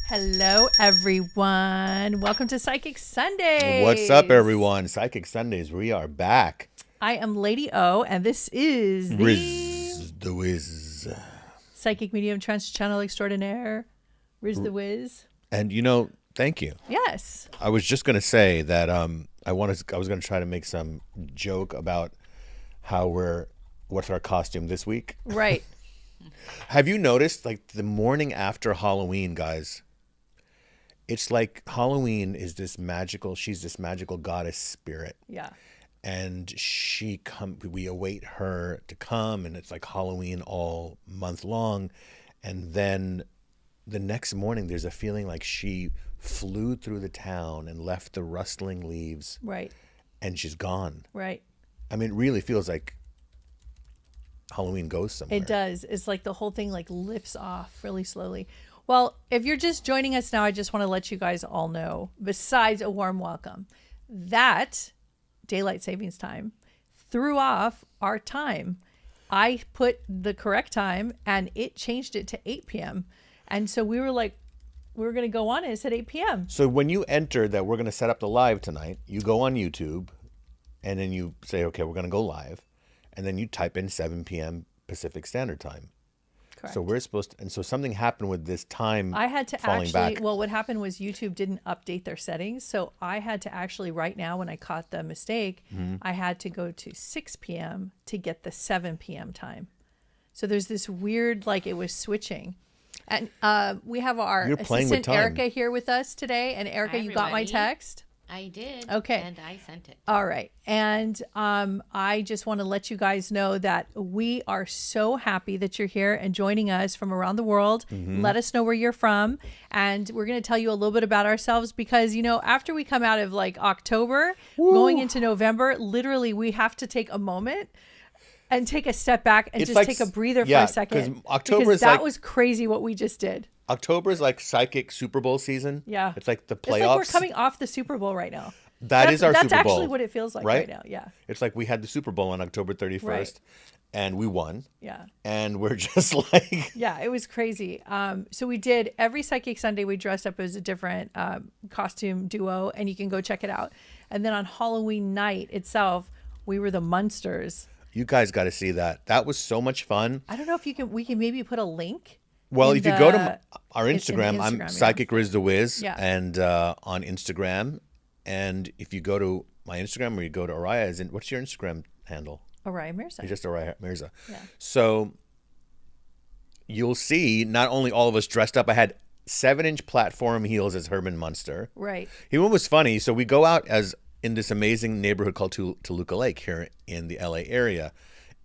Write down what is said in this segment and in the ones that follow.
Hello, everyone. Welcome to Psychic Sundays. What's up, everyone? Psychic Sundays, we are back. I am Lady O, and this is the Riz the Wiz. Psychic Medium Trance Channel Extraordinaire, Riz the Wiz. And thank you. Yes. I was just gonna say that I was gonna try to make some joke about what's our costume this week. Right. Have you noticed, like, the morning after Halloween, guys? It's like Halloween is she's this magical goddess spirit. Yeah. And we await her to come, and it's like Halloween all month long. And then the next morning, there's a feeling like she flew through the town and left the rustling leaves. Right. And she's gone. Right. I mean, it really feels like Halloween goes somewhere. It does. It's like the whole thing like lifts off really slowly. Well, if you're just joining us now, I just want to let you guys all know, besides a warm welcome, that daylight savings time threw off our time. I put the correct time and it changed it to 8 p.m. And so we were going to go on and it said 8 p.m. So when you enter that we're going to set up the live tonight, you go on YouTube and then you say, okay, we're going to go live. And then you type in 7 p.m. Pacific Standard Time. Correct. So we're supposed to, and so something happened with this time. I had to falling back. well, what happened was YouTube didn't update their settings. So I had to actually, right now, when I caught the mistake, I had to go to 6 p.m. to get the 7 p.m. time. So there's this weird, like, it was switching. And we have our assistant Erica here with us today. And Erica, you got my text? I did. Okay. And I sent it. All right. And I just want to let you guys know that we are so happy that you're here and joining us from around the world. Let us know where you're from. And we're going to tell you a little bit about ourselves because, after we come out of like October, going into November, literally we have to take a moment and take a step back and take a breather for a second. Because that was crazy what we just did. October is like psychic Super Bowl season. Yeah. It's like the playoffs. It's like we're coming off the Super Bowl right now. That's our Super Bowl. That's actually what it feels like right now. Yeah. It's like we had the Super Bowl on October 31st and we won. Yeah. And we're just like. Yeah, it was crazy. So we did every Psychic Sunday, we dressed up as a different costume duo and you can go check it out. And then on Halloween night itself, we were the Munsters. You guys got to see that. That was so much fun. I don't know if we can maybe put a link. Well, if you go to our Instagram, Instagram, I'm Psychic Riz the Wiz, and on Instagram. And if you go to my Instagram or you go to Oriah, what's your Instagram handle? Oriah MIRZA. It's just Oriah MIRZA. Yeah. So you'll see not only all of us dressed up. I had 7-inch platform heels as Herman Munster. Right. What was funny, so we go out as in this amazing neighborhood called Toluca Lake here in the LA area.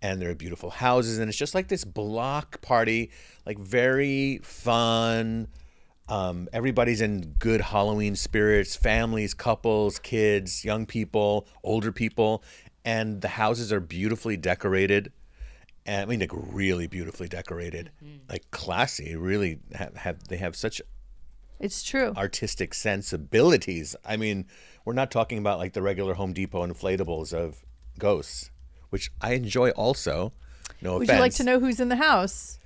And there are beautiful houses, and it's just like this block party, like very fun. Everybody's in good Halloween spirits, families, couples, kids, young people, older people. And the houses are beautifully decorated. And I mean, like really beautifully decorated, like classy. Really they have such it's true artistic sensibilities. I mean, we're not talking about like the regular Home Depot inflatables of ghosts, which I enjoy also. No offense. Would you like to know who's in the house?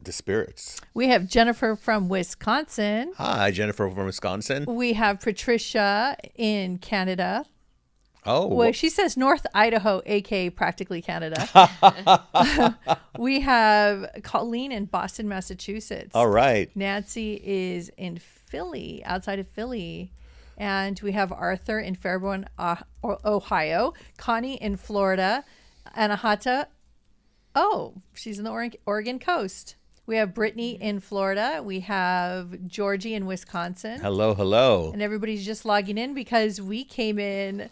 The spirits. We have Jennifer from Wisconsin. Hi, Jennifer from Wisconsin. We have Patricia in Canada. Oh. Well, she says North Idaho, aka practically Canada. We have Colleen in Boston, Massachusetts. All right. Nancy is in Philly, outside of Philly. And we have Arthur in Fairborn, Ohio. Connie in Florida. Anahata. Oh, she's in the Oregon coast. We have Brittany in Florida. We have Georgie in Wisconsin. Hello, hello. And everybody's just logging in because we came in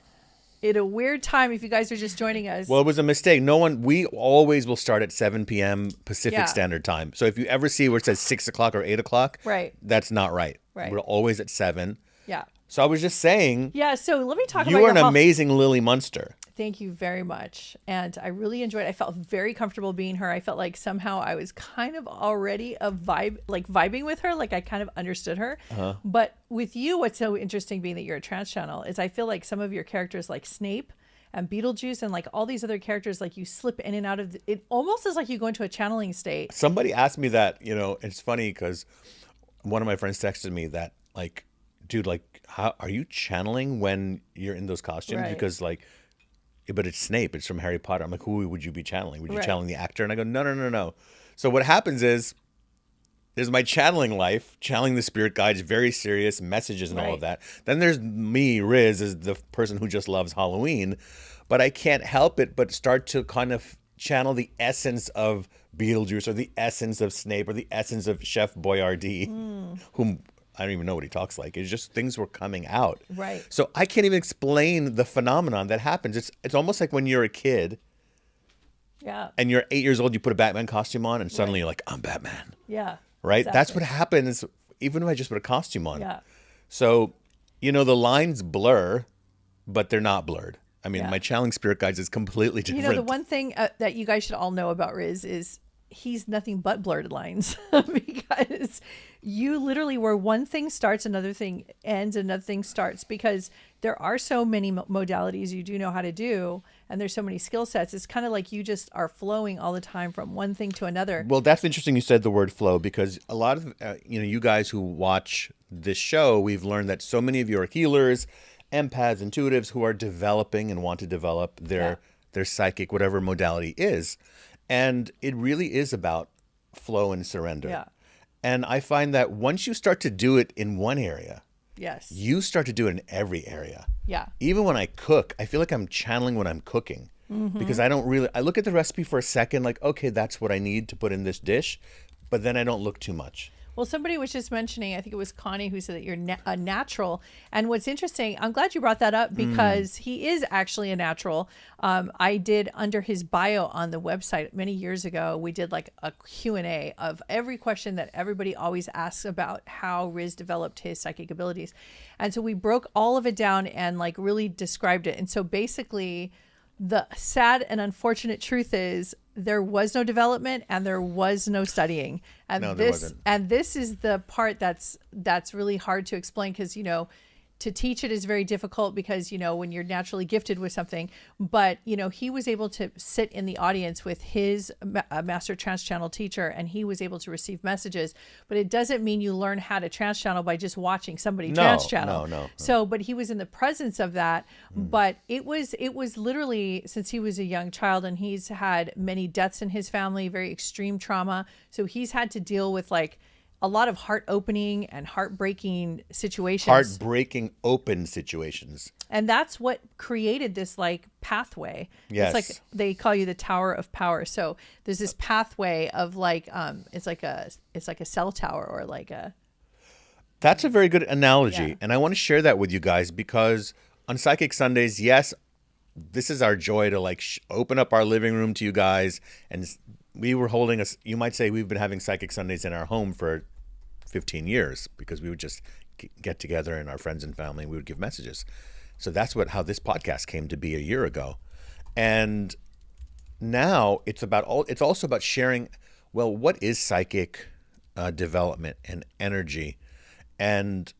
at a weird time if you guys are just joining us. Well, it was a mistake. We always will start at 7 p.m. Pacific Standard Time. So if you ever see where it says 6 o'clock or 8 o'clock, that's not right. Right. We're always at 7. Yeah. So I was just saying. Yeah, so let me talk about you are an amazing Lily Munster. Thank you very much. And I really enjoyed it. I felt very comfortable being her. I felt like somehow I was kind of already vibing with her. Like I kind of understood her. But with you, what's so interesting being that you're a trance channel is I feel like some of your characters like Snape and Beetlejuice and like all these other characters, like you slip in and out of it almost is like you go into a channeling state. Somebody asked me that, it's funny because one of my friends texted me that like, dude, like, how are you channeling when you're in those costumes? Right. Because like, but it's Snape. It's from Harry Potter. I'm like, who would you be channeling? Would you channeling the actor? And I go, no. So what happens is, there's my channeling life, channeling the spirit guides, very serious messages and all of that. Then there's me, Riz, as the person who just loves Halloween. But I can't help it but start to kind of channel the essence of Beetlejuice or the essence of Snape or the essence of Chef Boyardee, whom I don't even know what he talks like. It's just things were coming out. Right. So I can't even explain the phenomenon that happens. It's almost like when you're a kid. Yeah. And you're 8 years old, you put a Batman costume on, and suddenly you're like, I'm Batman. Yeah. Right? Exactly. That's what happens even if I just put a costume on. Yeah. So, the lines blur, but they're not blurred. I mean, my channeling spirit guides is completely different. The one thing that you guys should all know about Riz is he's nothing but blurred lines because you literally where one thing starts, another thing ends, another thing starts, because there are so many modalities you do know how to do, and there's so many skill sets. It's kind of like you just are flowing all the time from one thing to another. Well, that's interesting you said the word flow, because a lot of, you guys who watch this show, we've learned that so many of you are healers, empaths, intuitives who are developing and want to develop their psychic, whatever modality is. And it really is about flow and surrender. Yeah. And I find that once you start to do it in one area, Yes. you start to do it in every area. Yeah. Even when I cook, I feel like I'm channeling when I'm cooking, because I look at the recipe for a second, like, okay, that's what I need to put in this dish, but then I don't look too much. Well, somebody was just mentioning, I think it was Connie, who said that you're a natural. And what's interesting, I'm glad you brought that up, because he is actually a natural. I did, under his bio on the website many years ago, we did like a Q&A of every question that everybody always asks about how Riz developed his psychic abilities. And so we broke all of it down and like really described it. And so basically, the sad and unfortunate truth is there was no development and there was no studying. And No, there wasn't. And this is the part that's really hard to explain, because, to teach it is very difficult, because, when you're naturally gifted with something, but, he was able to sit in the audience with his master trance channel teacher, and he was able to receive messages, but it doesn't mean you learn how to trance channel by just watching somebody trance channel. No. So, but he was in the presence of that, but it was literally, since he was a young child, and he's had many deaths in his family, very extreme trauma. So he's had to deal with like a lot of heart opening and heartbreaking situations. Heartbreaking open situations. And that's what created this like pathway. Yes. It's like they call you the Tower of Power. So there's this pathway of like it's like a cell tower, or like a. That's a very good analogy. Yeah. And I want to share that with you guys, because on Psychic Sundays, yes, this is our joy to like open up our living room to you guys. And we were holding you might say we've been having Psychic Sundays in our home for 15 years, because we would just get together and our friends and family, and we would give messages. So that's how this podcast came to be a year ago. And now it's also about sharing, well, what is psychic development and energy? And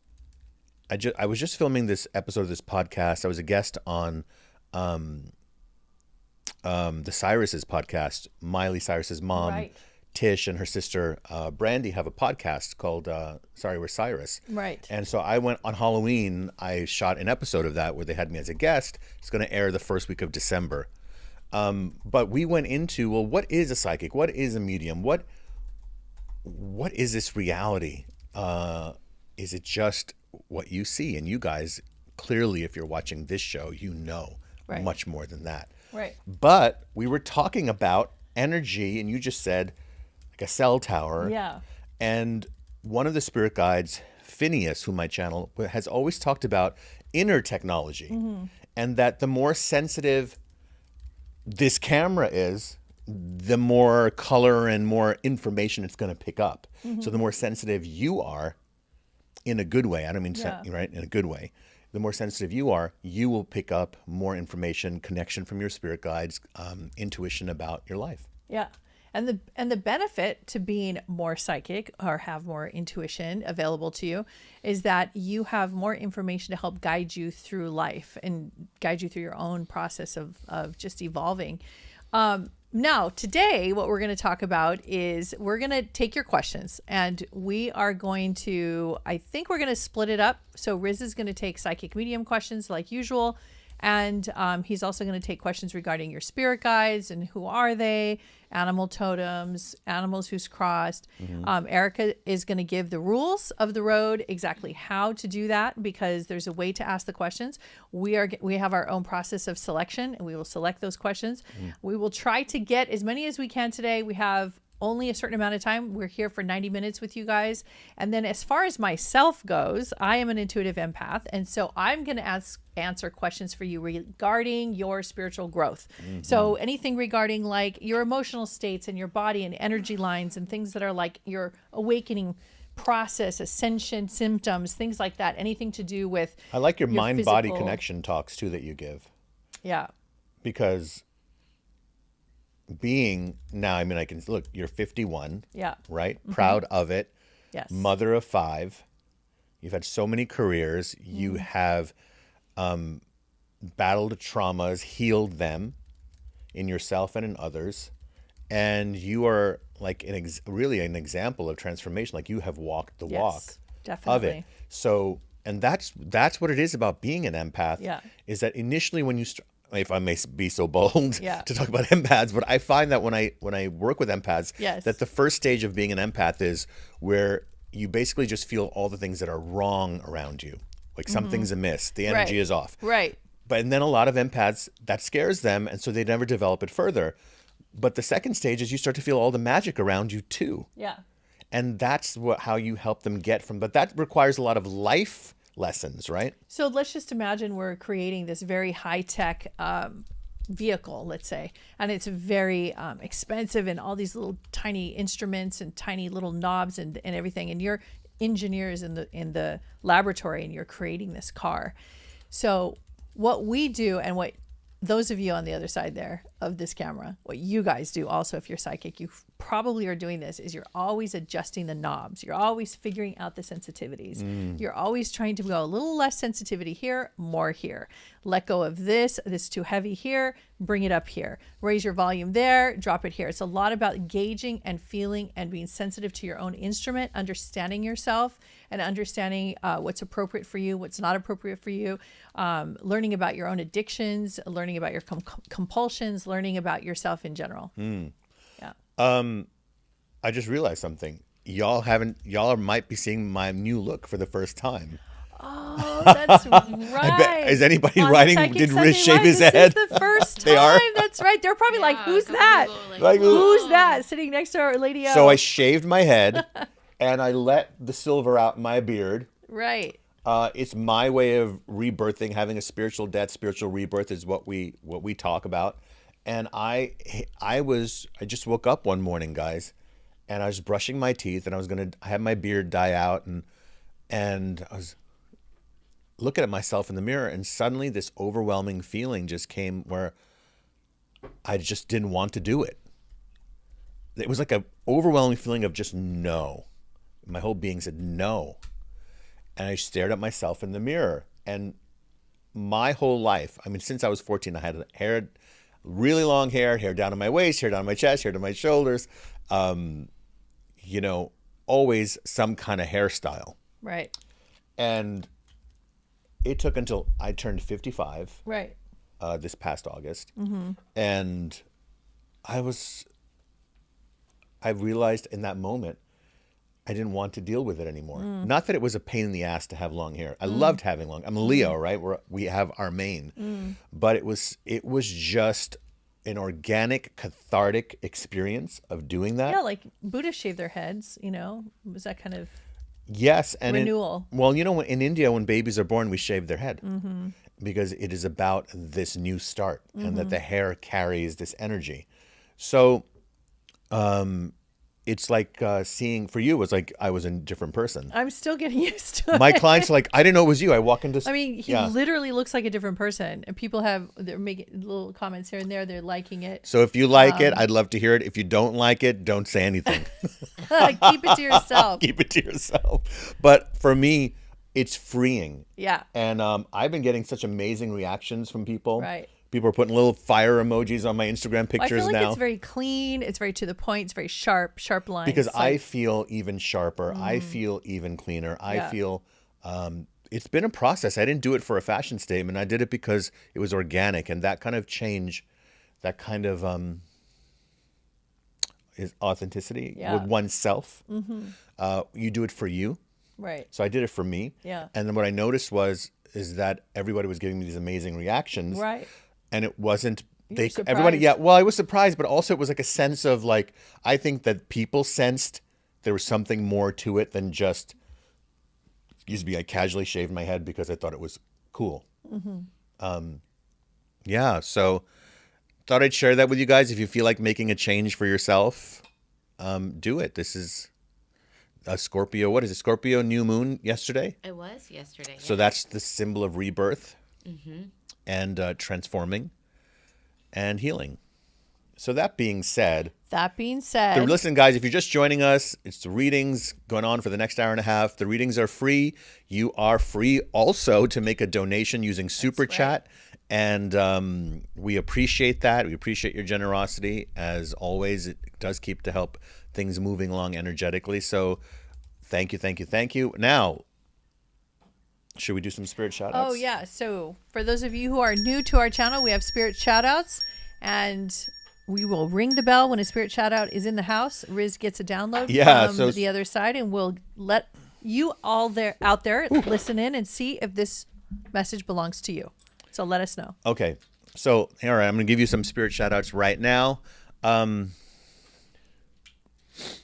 I was just filming this episode of this podcast. I was a guest on the Cyrus's podcast. Miley Cyrus's mom, Right. Tish, and her sister Brandy have a podcast called Sorry, We're Cyrus. Right. And so I went on Halloween. I shot an episode of that where they had me as a guest. It's going to air the first week of December. But we went into, well, what is a psychic? What is a medium? What is this reality? Is it just what you see? And you guys, clearly, if you're watching this show, Right. much more than that. Right. But we were talking about energy, and you just said like a cell tower. Yeah. And one of the spirit guides, Phineas, whom I channel, has always talked about inner technology, and that the more sensitive this camera is, the more color and more information it's going to pick up. So the more sensitive you are, in a good way, I don't mean right, in a good way, the more sensitive you are, you will pick up more information, connection from your spirit guides, intuition about your life. Yeah. And the benefit to being more psychic or have more intuition available to you is that you have more information to help guide you through life and guide you through your own process of just evolving. Now, today, what we're going to talk about is we're going to take your questions, and we are going to, I think we're going to split it up. So Riz is going to take psychic medium questions like usual. And he's also going to take questions regarding your spirit guides and who are they, animal totems, animals who's crossed. Erica is going to give the rules of the road, exactly how to do that, because there's a way to ask the questions. We have our own process of selection, and we will select those questions. We will try to get as many as we can today. We have only a certain amount of time. We're here for 90 minutes with you guys. And then as far as myself goes, I am an intuitive empath. And so I'm going to answer questions for you regarding your spiritual growth. So anything regarding like your emotional states and your body and energy lines and things that are like your awakening process, ascension symptoms, things like that. Anything to do with I like your mind-body physical connection talks too that you give. Yeah. Because being now, I mean, I can look, you're 51, Yeah. right? Proud of it. Yes. Mother of 5. You've had so many careers. You have battled traumas, healed them in yourself and in others. And you are like really an example of transformation. Like you have walked the walk definitely. of it. So, and that's what it is about being an empath. Yeah. Is that initially when you if I may be so bold Yeah. to talk about empaths, but I find that when I work with empaths, Yes. that the first stage of being an empath is where you basically just feel all the things that are wrong around you. Like something's amiss, the energy Right. is off. Right. But and then a lot of empaths, that scares them, and so they never develop it further. But the second stage is you start to feel all the magic around you too. Yeah. And that's how you help them get from, but that requires a lot of life lessons, right? So let's just imagine we're creating this very high-tech vehicle, let's say, and it's very expensive and all these little tiny instruments and tiny little knobs and everything. And you're engineers in the laboratory and you're creating this car. So what we do and what those of you on the other side there of this camera, what you guys do also, if you're psychic, you probably are doing this, is you're always adjusting the knobs. You're always figuring out the sensitivities. You're always trying to go a little less sensitivity here, more here. Let go of this is too heavy here, bring it up here. Raise your volume there, drop it here. It's a lot about gauging and feeling and being sensitive to your own instrument, understanding yourself and understanding what's appropriate for you, what's not appropriate for you, learning about your own addictions, learning about your compulsions, learning about yourself in general. Yeah. I just realized something. Y'all might be seeing my new look for the first time. Oh, that's right. Is anybody On writing? Psychic Did Sunday Riz shave Live, his this head? is the first time. They are? That's right. They're probably like, who's a couple that? people were Like, Who's that sitting next to our Lady O? So I shaved my head and I let the silver out in my beard. Right. It's my way of rebirthing, having a spiritual death, spiritual rebirth is what we talk about. And I just woke up one morning, guys, and I was brushing my teeth and I had my beard die out and I was looking at myself in the mirror, and suddenly this overwhelming feeling just came where I just didn't want to do it. It was like an overwhelming feeling of just no. My whole being said no. And I stared at myself in the mirror. And my whole life, I mean, since I was 14, I had hair, really long hair down to my waist, hair down to my chest, hair to my shoulders. Always some kind of hairstyle. Right. And it took until I turned 55. Right. This past August. And I realized in that moment, I didn't want to deal with it anymore. Not that it was a pain in the ass to have long hair. I loved having long. I'm a Leo, right? We have our mane. But it was just an organic, cathartic experience of doing that. Yeah, like Buddhists shave their heads, was that kind of Yes, and renewal. In India, when babies are born, we shave their head because it is about this new start, and that the hair carries this energy. So, it's like seeing for you was like I was a different person. I'm still getting used to it. My clients are like, I didn't know it was you. I walk into. I mean, he literally looks like a different person, and people they're making little comments here and there. They're liking it. So if you like it, I'd love to hear it. If you don't like it, don't say anything. Keep it to yourself. Keep it to yourself. But for me, it's freeing. Yeah. And I've been getting such amazing reactions from people. Right. People are putting little fire emojis on my Instagram I pictures feel like now. it's very clean. It's very to the point. It's very sharp lines. Because I like, feel even sharper. I feel even cleaner. I Yeah. feel it's been a process. I didn't do it for a fashion statement. I did it because it was organic, and that kind of change, that kind of is authenticity Yeah. with oneself. You do it for you. right. So I did it for me. Yeah. And then what I noticed is that everybody was giving me these amazing reactions. Right. And it wasn't were everybody. surprised. Yeah. Well, I was surprised, but also it was like a sense of like, I think that people sensed there was something more to it than just, excuse me, I casually shaved my head because I thought it was cool. Yeah. So thought I'd share that with you guys. If you feel like making a change for yourself, do it. This is a Scorpio. What is it? Scorpio new moon yesterday. It was yesterday. So that's the symbol of rebirth and transforming and healing. So that being said, listen, guys, if you're just joining us, it's the readings going on for the next hour and a half. The readings are free. You are free also to make a donation using Super Chat. And we appreciate that. We appreciate your generosity. As always, it does keep to help things moving along energetically. So thank you, thank you, thank you. Now, should we do some spirit shout outs? Oh, yeah. So for those of you who are new to our channel, we have spirit shout outs, and we will ring the bell when a spirit shout out is in the house. Riz gets a download from the other side, and we'll let you all out there listen in and see if this message belongs to you. So let us know. Okay. So, all right, I'm going to give you some spirit shout outs right now.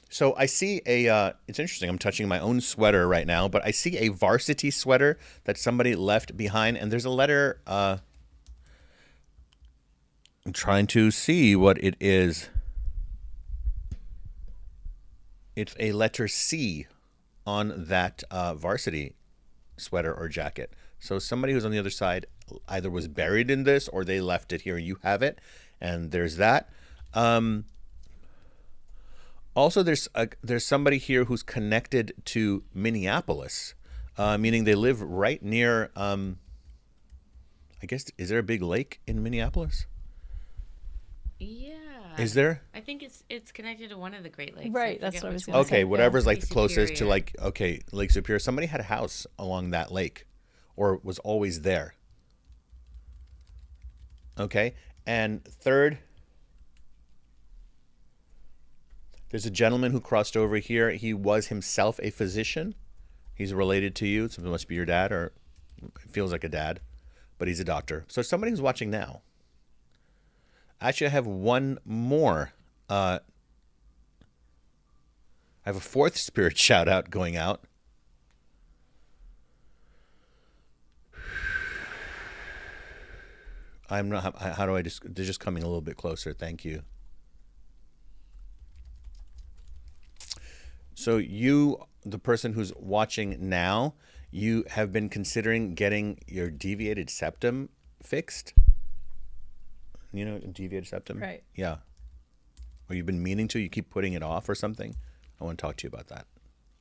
So I see it's interesting. I'm touching my own sweater right now, but I see a varsity sweater that somebody left behind, and there's a letter. I'm trying to see what it is. It's a letter C on that varsity sweater or jacket. So somebody who's on the other side either was buried in this or they left it here. You have it, and there's that. Also, there's somebody here who's connected to Minneapolis, meaning they live right near. I guess, is there a big lake in Minneapolis? Yeah. Is there? I think it's connected to one of the Great Lakes. Right, I that's forget what I was which gonna one. say. Okay, whatever's like the Lake closest to Superior. Lake Superior. Somebody had a house along that lake, or was always there. Okay, and third, there's a gentleman who crossed over here. He was himself a physician. He's related to you. So it must be your dad, or it feels like a dad, but he's a doctor. So somebody who's watching now. Actually, I have one more. I have a fourth spirit shout out going out. I'm not. How do I just? They're just coming a little bit closer. Thank you. So you, the person who's watching now, you have been considering getting your deviated septum fixed. You know, deviated septum? Right. Yeah. Or you've been meaning to, you keep putting it off or something? I want to talk to you about that.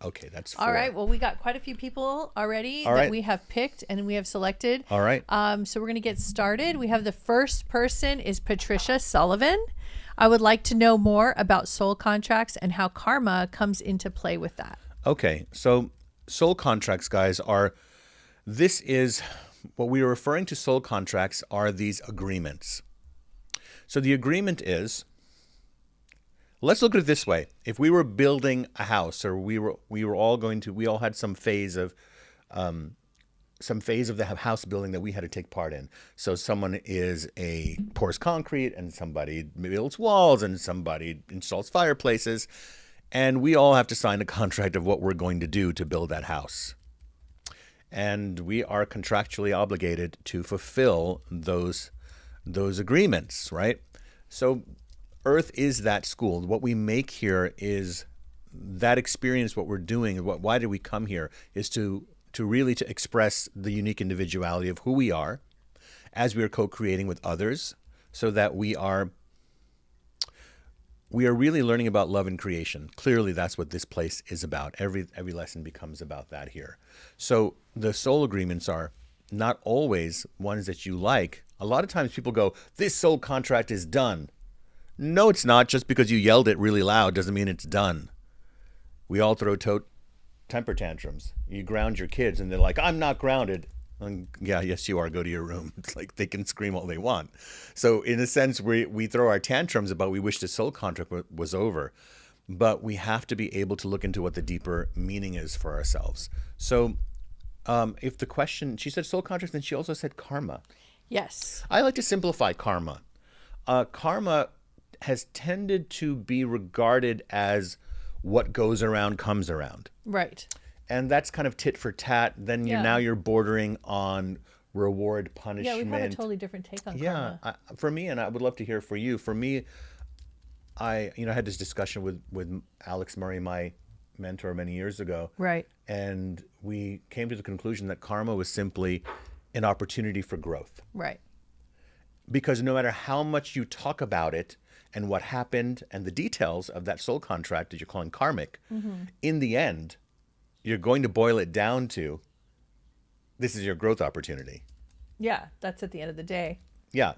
Okay, that's 4. All right. Well, we got quite a few people already All that right. we have picked and we have selected. All right. So we're going to get started. We have the first person is Patricia Sullivan. I would like to know more about soul contracts and how karma comes into play with that. Okay, so soul contracts, guys, this is what we are referring to. Soul contracts are these agreements. So the agreement is, let's look at it this way. If we were building a house, or we all had some phase of the house building that we had to take part in. So someone pours concrete, and somebody builds walls, and somebody installs fireplaces, and we all have to sign a contract of what we're going to do to build that house. And we are contractually obligated to fulfill those agreements, right? So Earth is that school. What we make here is that experience. What we're doing, why did we come here, is to really express the unique individuality of who we are as we are co-creating with others, so that we are really learning about love and creation. Clearly, that's what this place is about. Every lesson becomes about that here. So the soul agreements are, not always ones that you like. A lot of times people go, this soul contract is done. No, it's not. Just because you yelled it really loud doesn't mean it's done. We all throw temper tantrums. You ground your kids and they're like, I'm not grounded. And yeah, yes, you are. Go to your room. It's like they can scream all they want. So in a sense, we throw our tantrums about we wish the soul contract was over. But we have to be able to look into what the deeper meaning is for ourselves. So if the question, she said soul contracts, then she also said karma. Yes. I like to simplify karma. Karma has tended to be regarded as what goes around comes around. Right. And that's kind of tit for tat. Then now you're bordering on reward, punishment. Yeah, we have a totally different take on karma. Yeah, for me, and I would love to hear for you. For me, I had this discussion with Alex Murray, my mentor, many years ago. Right. And we came to the conclusion that karma was simply an opportunity for growth. Right. Because no matter how much you talk about it and what happened and the details of that soul contract that you're calling karmic, in the end, you're going to boil it down to, this is your growth opportunity. Yeah, that's at the end of the day. Yeah.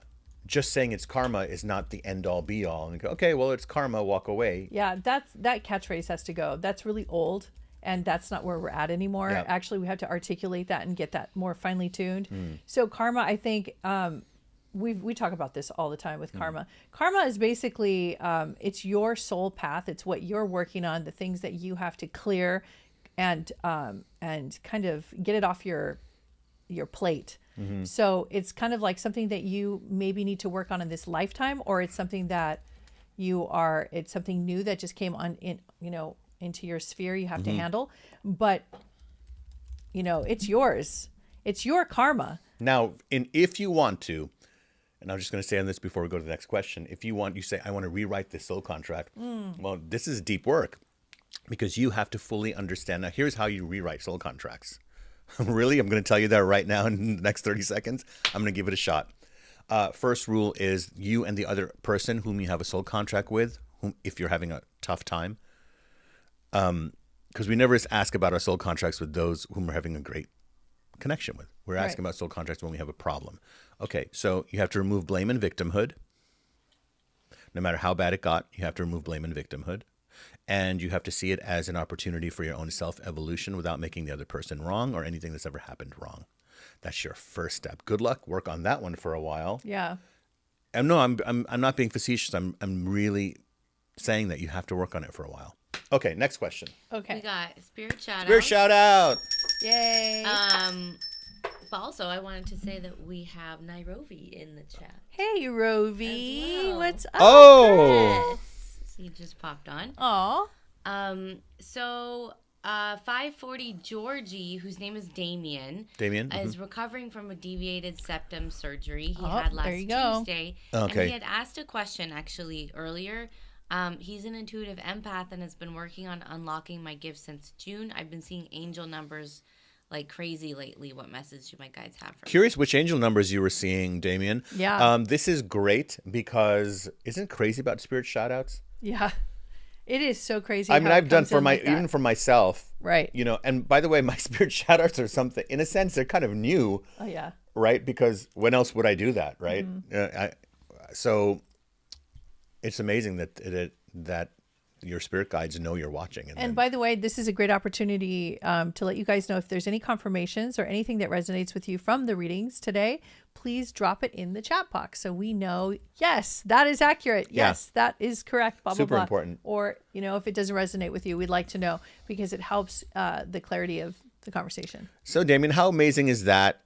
Just saying it's karma is not the end all be all. And go, okay, well, it's karma, walk away. Yeah, that catchphrase has to go. That's really old, and that's not where we're at anymore. Yeah. Actually, we have to articulate that and get that more finely tuned. So karma, I think, we talk about this all the time with karma. Karma is basically, it's your soul path. It's what you're working on, the things that you have to clear and kind of get it off your plate. So it's kind of like something that you maybe need to work on in this lifetime, or it's something that it's something new that just came on into your sphere you have to handle. But it's yours. It's your karma. Now, if you want to, and I'm just going to say on this before we go to the next question, if you say, I want to rewrite this soul contract, well, this is deep work because you have to fully understand. Now, here's how you rewrite soul contracts. Really? I'm going to tell you that right now in the next 30 seconds. I'm going to give it a shot. First rule is you and the other person whom you have a soul contract with, if you're having a tough time, because we never ask about our soul contracts with those whom we're having a great connection with. We're asking about soul contracts when we have a problem. Okay, so you have to remove blame and victimhood. No matter how bad it got, you have to remove blame and victimhood. And you have to see it as an opportunity for your own self-evolution without making the other person wrong or anything that's ever happened wrong. That's your first step. Good luck. Work on that one for a while. Yeah. And no, I'm not being facetious. I'm really saying that you have to work on it for a while. Okay, next question. Okay. We got spirit shout out. Spirit shout out. Yay. But also, I wanted to say that we have Nairobi in the chat. Hey, Rovi. As well. What's up? Oh. Yes. He just popped on. Aw. So 540 Georgie, whose name is Damien, is recovering from a deviated septum surgery he had last Tuesday. Okay. And he had asked a question actually earlier. He's an intuitive empath and has been working on unlocking my gifts since June. I've been seeing angel numbers like crazy lately. What message do my guides have for me? Curious which angel numbers you were seeing, Damien. Yeah. This is great because isn't it crazy about spirit shout outs? Yeah. It is so crazy. I mean, I've done for even for myself. Right. And by the way, my spirit shout outs are something, in a sense, they're kind of new. Oh, yeah. Right? Because when else would I do that, right? So it's amazing that your spirit guides know you're watching. And by the way, this is a great opportunity to let you guys know if there's any confirmations or anything that resonates with you from the readings today, please drop it in the chat box so we know, yes, that is accurate. Yes, that is correct. Blah, Super blah, blah. important. Or, if it doesn't resonate with you, we'd like to know because it helps the clarity of the conversation. So, Damien, how amazing is that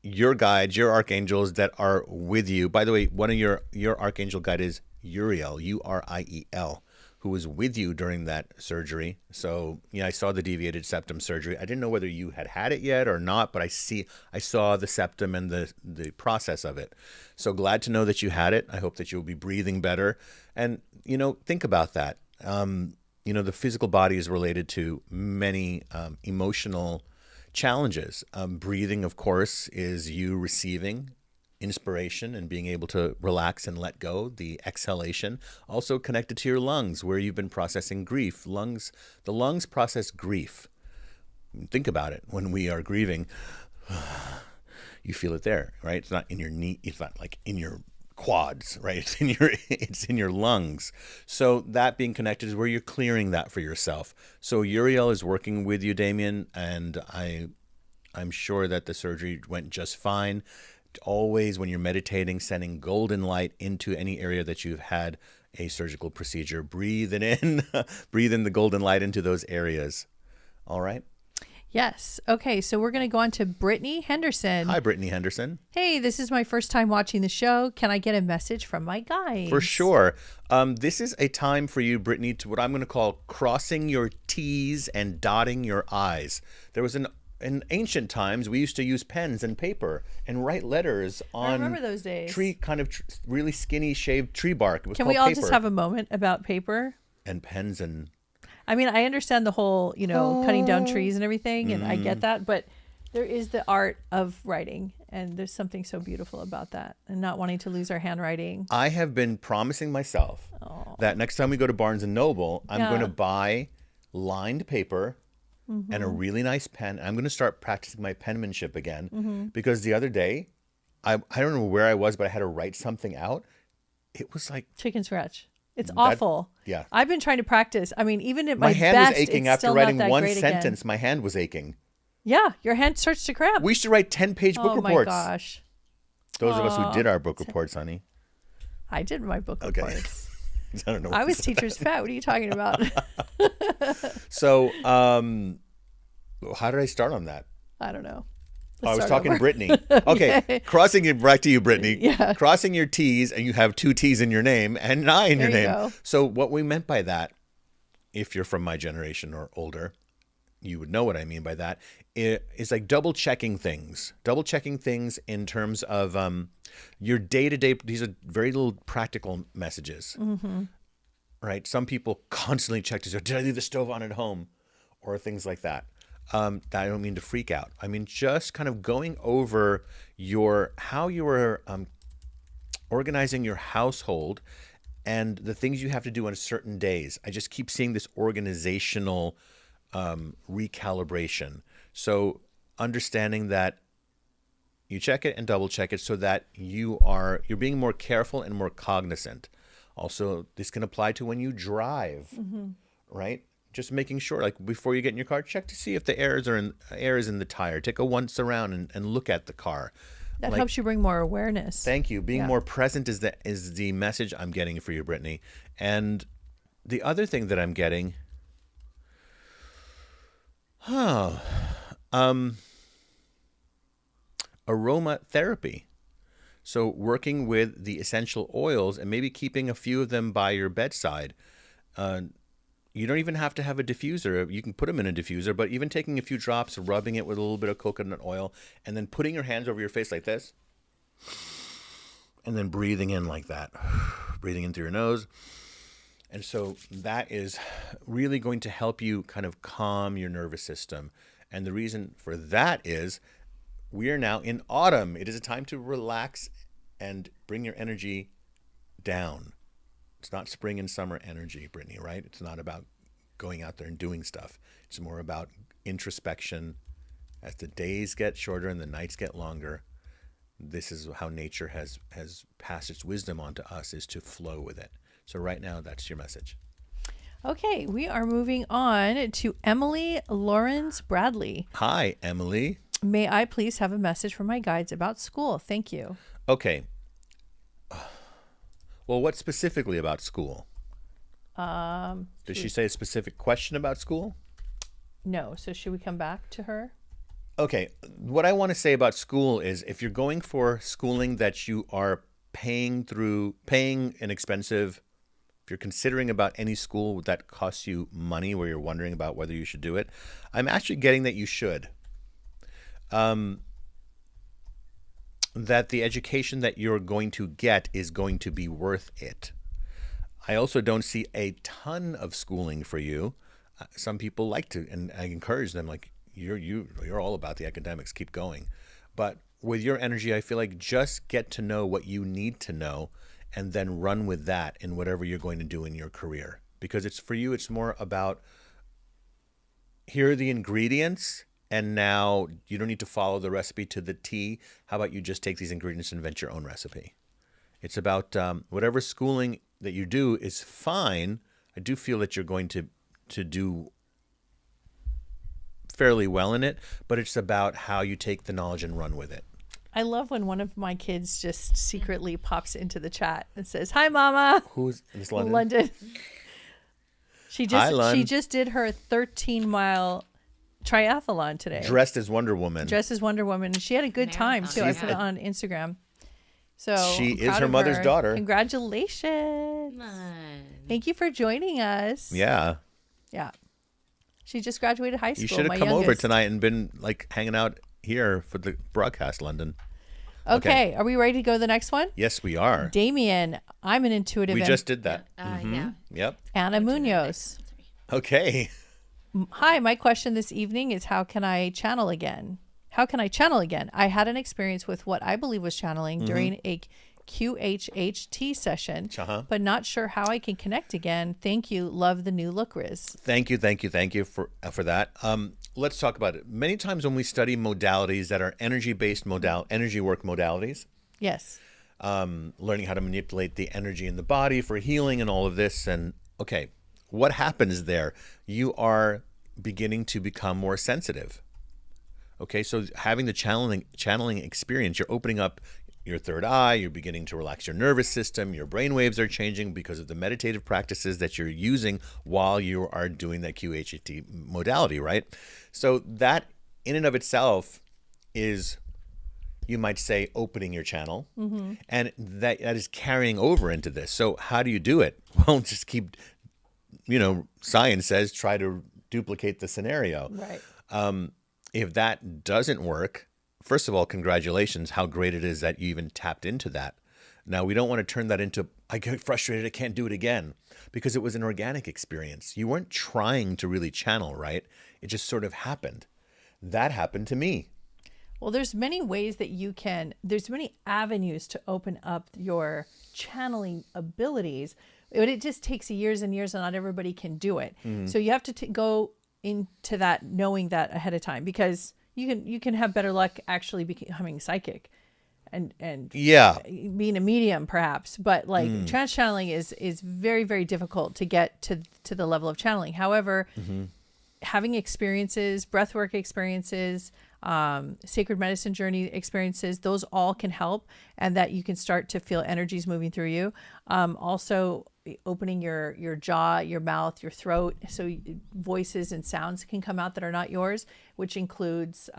your guides, your archangels that are with you, by the way, one of your archangel guide is Uriel, Uriel, who was with you during that surgery. So, I saw the deviated septum surgery. I didn't know whether you had it yet or not, but I saw the septum and the process of it. So glad to know that you had it. I hope that you'll be breathing better. And, think about that. The physical body is related to many emotional challenges. Breathing, of course, is you receiving inspiration and being able to relax and let go. The exhalation also connected to your lungs, where you've been processing grief. The lungs process grief. Think about it. When we are grieving, you feel it there, right? It's not in your knee. It's not like in your quads, right? It's in your lungs. So that being connected is where you're clearing that for yourself. So Uriel is working with you, Damien, and I'm sure that the surgery went just fine. Always, when you're meditating, sending golden light into any area that you've had a surgical procedure. Breathe it in. Breathe in the golden light into those areas. All right. Yes. Okay. So we're going to go on to Brittany Henderson. Hi, Brittany Henderson. Hey, this is my first time watching the show. Can I get a message from my guides? For sure. This is a time for you, Brittany, to what I'm going to call crossing your T's and dotting your I's. There was in ancient times, we used to use pens and paper and write letters on I remember those days. Really skinny shaved tree bark. It was Can called we all paper. just have a moment about paper? And pens and... I mean, I understand the whole, cutting down trees and everything, and I get that, but there is the art of writing, and there's something so beautiful about that, and not wanting to lose our handwriting. I have been promising myself that next time we go to Barnes & Noble, I'm going to buy lined paper and a really nice pen. I'm going to start practicing my penmanship again, because the other day, I don't know where I was, but I had to write something out. It was like... Chicken scratch. It's awful. Yeah. I've been trying to practice. I mean, even at my hand best, was aching it's after still writing not that one great sentence. again. My hand was aching. Yeah, your hand starts to cramp. We used to write 10-page book reports. Oh my gosh. Those of us who did our book reports, honey. I did my book reports. I don't know. I was teacher's pet. What are you talking about? So, how did I start on that? I don't know. I was talking to Brittany. Okay, Okay. crossing it back to you, Brittany. Yeah. Crossing your T's, and you have 2 T's in your name and an I in your There you name. go. So what we meant by that, if you're from my generation or older, you would know what I mean by that. It's like double checking things in terms of your day-to-day. These are very little practical messages, right? Some people constantly check to say, did I leave the stove on at home, or things like that. That I don't mean to freak out. I mean just kind of going over how you are organizing your household and the things you have to do on certain days. I just keep seeing this organizational recalibration. So understanding that you check it and double check it so that you're being more careful and more cognizant. Also, this can apply to when you drive, right? Just making sure, like before you get in your car, check to see if the air is in the tire. Take a once around and look at the car. That helps you bring more awareness. Thank you. Being more present is the message I'm getting for you, Brittany. And the other thing that I'm getting, aromatherapy. So working with the essential oils and maybe keeping a few of them by your bedside. You don't even have to have a diffuser. You can put them in a diffuser, but even taking a few drops, rubbing it with a little bit of coconut oil, and then putting your hands over your face like this, and then breathing in like that, breathing in through your nose. And so that is really going to help you kind of calm your nervous system. And the reason for that is we are now in autumn. It is a time to relax and bring your energy down. It's not spring and summer energy, Brittany, right? It's not about going out there and doing stuff. It's more about introspection. As the days get shorter and the nights get longer, this is how nature has passed its wisdom on to us, is to flow with it. So right now, that's your message. Okay, we are moving on to Emily Lawrence Bradley. Hi, Emily. May I please have a message from my guides about school? Thank you. Okay. Well, what specifically about school? Did she say a specific question about school? No. So should we come back to her? Okay. What I want to say about school is if you're going for schooling that you are paying an expensive, if you're considering about any school that costs you money where you're wondering about whether you should do it, I'm actually getting that you should. That the education that you're going to get is going to be worth it. I also don't see a ton of schooling for you. Some people like to, and I encourage them, like, you're all about the academics, keep going. But with your energy, I feel like just get to know what you need to know and then run with that in whatever you're going to do in your career. Because it's for you, it's more about here are the ingredients, and now you don't need to follow the recipe to the T. How about you just take these ingredients and invent your own recipe? It's about whatever schooling that you do is fine. I do feel that you're going to do fairly well in it, but it's about how you take the knowledge and run with it. I love when one of my kids just secretly pops into the chat and says, "Hi, Mama." Who's this? London? London. She Hi, just did her 13-mile triathlon today. Dressed as Wonder Woman. Dressed as Wonder Woman. And she had a good time, too. I Marathon, saw it on Instagram. So She I'm is proud her of mother's daughter. Congratulations. Come on. Thank you for joining us. Yeah. Yeah. She just graduated high school. You should have my come over youngest. tonight and been like hanging out here for the broadcast, London. Okay. Are we ready to go to the next one? Yes, we are. Damien, I'm an intuitive. We just did that. Yeah. Yep. Anna Munoz. Okay. Hi, my question this evening is how can I channel again? How can I channel again? I had an experience with what I believe was channeling during a QHHT session, but not sure how I can connect again. Thank you. Love the new look, Riz. Thank you for that. Let's talk about it. Many times when we study modalities that are energy-based energy work modalities, Yes. learning how to manipulate the energy in the body for healing and all of this, and okay, what happens there? You are beginning to become more sensitive. Okay, so having the channeling experience, you're opening up your third eye, you're beginning to relax your nervous system, your brain waves are changing because of the meditative practices that you're using while you are doing that QHT modality, right? So that in and of itself is, you might say, opening your channel, and that is carrying over into this. So how do you do it? Well, just keep, science says try to duplicate the scenario. Right. If that doesn't work, first of all, congratulations, how great it is that you even tapped into that. Now, we don't want to turn that into, I get frustrated, I can't do it again, because it was an organic experience. You weren't trying to really channel, right? It just sort of happened. That happened to me. Well, there's many ways that there's many avenues to open up your channeling abilities, but it just takes years and years, and not everybody can do it. So you have to go into that knowing that ahead of time, because you can have better luck actually becoming psychic and being a medium perhaps, but like trance channeling is very, very difficult to get to the level of channeling. However, having experiences, breathwork experiences, sacred medicine journey experiences, those all can help, and that you can start to feel energies moving through you. Also opening your jaw, your mouth, your throat, so voices and sounds can come out that are not yours, which includes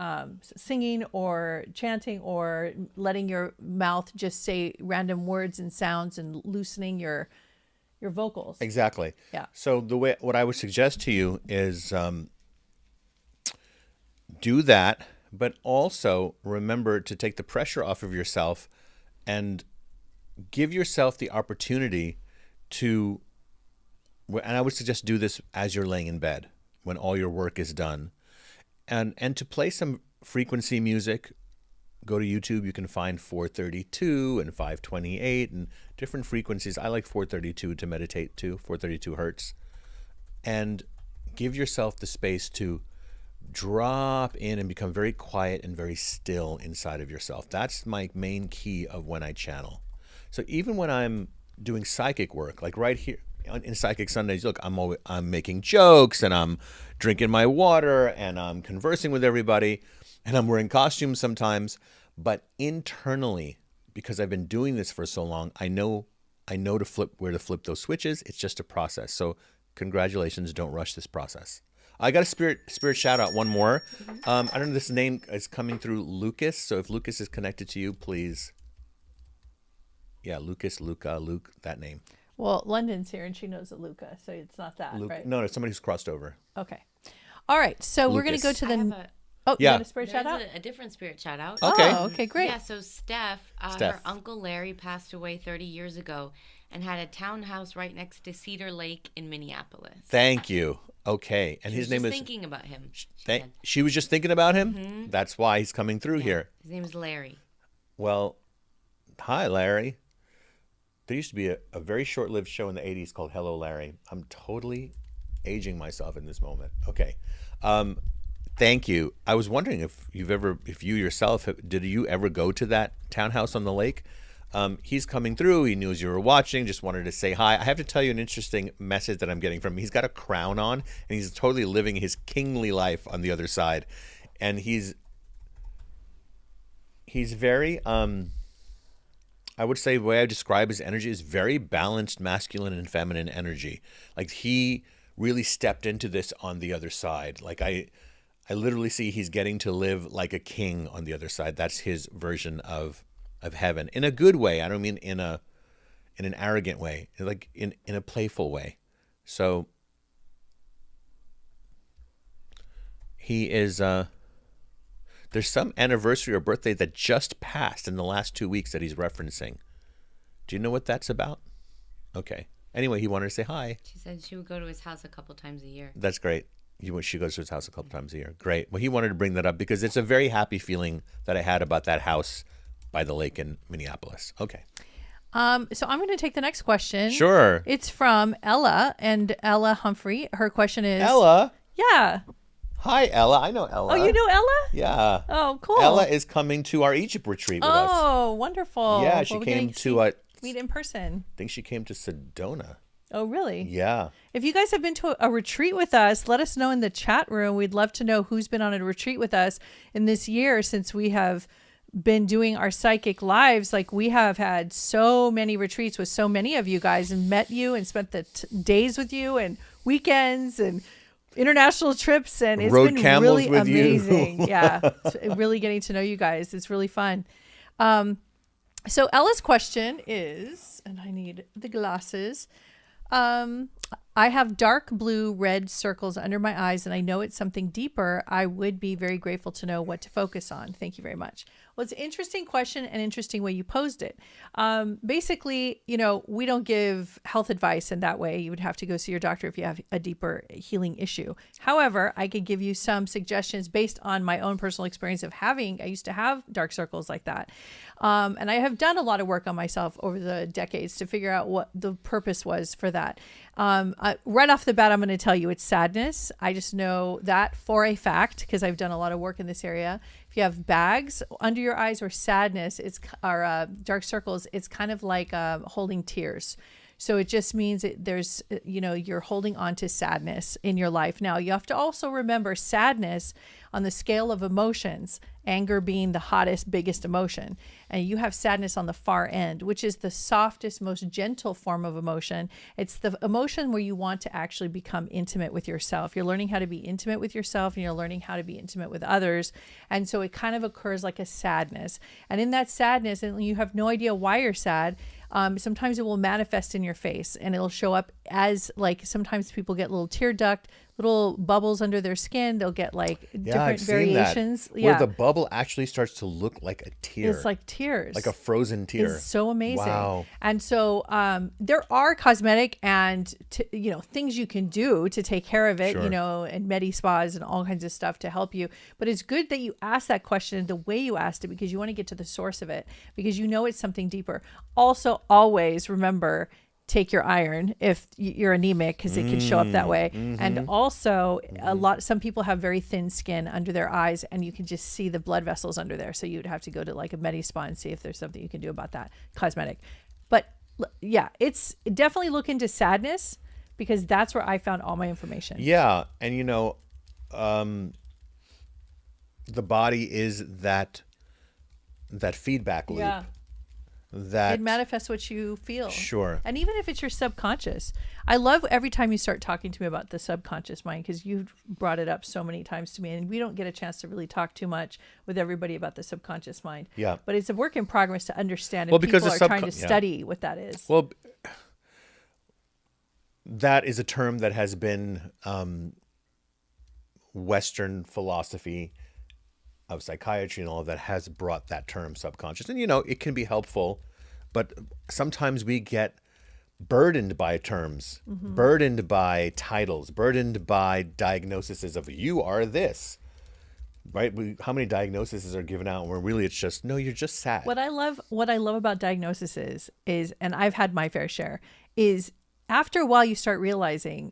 singing or chanting or letting your mouth just say random words and sounds and loosening your vocals. Exactly. Yeah. So what I would suggest to you is do that, but also remember to take the pressure off of yourself and give yourself the opportunity to, and I would suggest do this as you're laying in bed when all your work is done, and to play some frequency music. Go to YouTube, you can find 432 and 528 and different frequencies. I like 432 to meditate to, 432 hertz, and give yourself the space to drop in and become very quiet and very still inside of yourself. That's my main key of when I channel. So even when I'm doing psychic work, like right here in Psychic Sundays, look, I'm making jokes and I'm drinking my water and I'm conversing with everybody and I'm wearing costumes sometimes, but internally, because I've been doing this for so long, I know where to flip those switches. It's just a process. So congratulations, don't rush this process. I got a spirit shout out, one more. I don't know, this name is coming through Lucas. So if Lucas is connected to you, please. Yeah, Lucas, Luca, Luke, that name. Well, London's here and she knows a Luca, so it's not that, right? No, it's somebody who's crossed over. Okay. All right. So we're going to go to the... Oh, yeah. You got a spirit shout out? A different spirit shout out. Okay. Oh, okay, great. Yeah, so Steph, her uncle Larry passed away 30 years ago and had a townhouse right next to Cedar Lake in Minneapolis. Thank you. Okay. And his name is... thinking about him. She was just thinking about him? That's why he's coming through here. His name is Larry. Well, hi, Larry. There used to be a very short-lived show in the 80s called Hello, Larry. I'm totally aging myself in this moment. Okay. Thank you. I was wondering if you yourself, did you ever go to that townhouse on the lake? He's coming through. He knew you were watching. Just wanted to say hi. I have to tell you an interesting message that I'm getting from him. He's got a crown on, and he's totally living his kingly life on the other side. And he's very, I would say the way I describe his energy is very balanced masculine and feminine energy. Like he really stepped into this on the other side. Like I literally see he's getting to live like a king on the other side. That's his version of heaven in a good way. I don't mean in an arrogant way, like in a playful way. So he is, there's some anniversary or birthday that just passed in the last 2 weeks that he's referencing. Do you know what that's about? Okay. Anyway, he wanted to say hi. She said she would go to his house a couple times a year. That's great. She goes to his house a couple times a year. Great. Well, he wanted to bring that up because it's a very happy feeling that I had about that house by the lake in Minneapolis. Okay. So I'm going to take the next question. Sure. It's from Ella, and Ella Humphrey. Her question is... Ella? Yeah. Hi, Ella. I know Ella. Oh, you know Ella? Yeah. Oh, cool. Ella is coming to our Egypt retreat with us. Oh, wonderful. Yeah, she came to meet in person. I think she came to Sedona. Oh, really? Yeah. If you guys have been to a retreat with us, let us know in the chat room. We'd love to know who's been on a retreat with us in this year since we have been doing our psychic lives. Like we have had so many retreats with so many of you guys and met you and spent the days with you and weekends and international trips, and it's Rode been really with amazing. You. Yeah. It's really getting to know you guys. It's really fun. So Ella's question is, and I need the glasses. I have dark blue red circles under my eyes, and I know it's something deeper. I would be very grateful to know what to focus on. Thank you very much. Well, it's an interesting question and interesting way you posed it. Basically, we don't give health advice in that way. You would have to go see your doctor if you have a deeper healing issue. However, I could give you some suggestions based on my own personal experience of I used to have dark circles like that. And I have done a lot of work on myself over the decades to figure out what the purpose was for that. Right off the bat, I'm going to tell you it's sadness. I just know that for a fact because I've done a lot of work in this area. If you have bags under your eyes or sadness, or dark circles, it's kind of like holding tears. So it just means there's, you're holding on to sadness in your life. Now, you have to also remember sadness on the scale of emotions, anger being the hottest, biggest emotion. And you have sadness on the far end, which is the softest, most gentle form of emotion. It's the emotion where you want to actually become intimate with yourself. You're learning how to be intimate with yourself and you're learning how to be intimate with others. And so it kind of occurs like a sadness. And in that sadness, and you have no idea why you're sad, sometimes it will manifest in your face and it'll show up as like sometimes people get little tear duct, little bubbles under their skin. They'll get like different variations. Where the bubble actually starts to look like a tear. It's like tears. Like a frozen tear. It's so amazing. Wow. And so there are cosmetic and things you can do to take care of it, Sure. And medi spas and all kinds of stuff to help you. But it's good that you asked that question the way you asked it because you want to get to the source of it because it's something deeper. Also, always remember, take your iron if you're anemic because it can show up that way. Mm-hmm. And also some people have very thin skin under their eyes and you can just see the blood vessels under there. So you'd have to go to like a medi spa and see if there's something you can do about that, cosmetic. But yeah, it's definitely look into sadness because that's where I found all my information. Yeah. And the body is that feedback loop. Yeah. It manifests what you feel. Sure. And even if it's your subconscious, I love every time you start talking to me about the subconscious mind because you've brought it up so many times to me and we don't get a chance to really talk too much with everybody about the subconscious mind. Yeah. But it's a work in progress to understand and people are trying to study what that is. Well, that is a term that has been Western philosophy of psychiatry and all of that has brought that term subconscious. And, it can be helpful, but sometimes we get burdened by terms, burdened by titles, burdened by diagnoses of you are this, right? How many diagnoses are given out where really it's just, no, you're just sad. What I love about diagnosis is, and I've had my fair share, is after a while you start realizing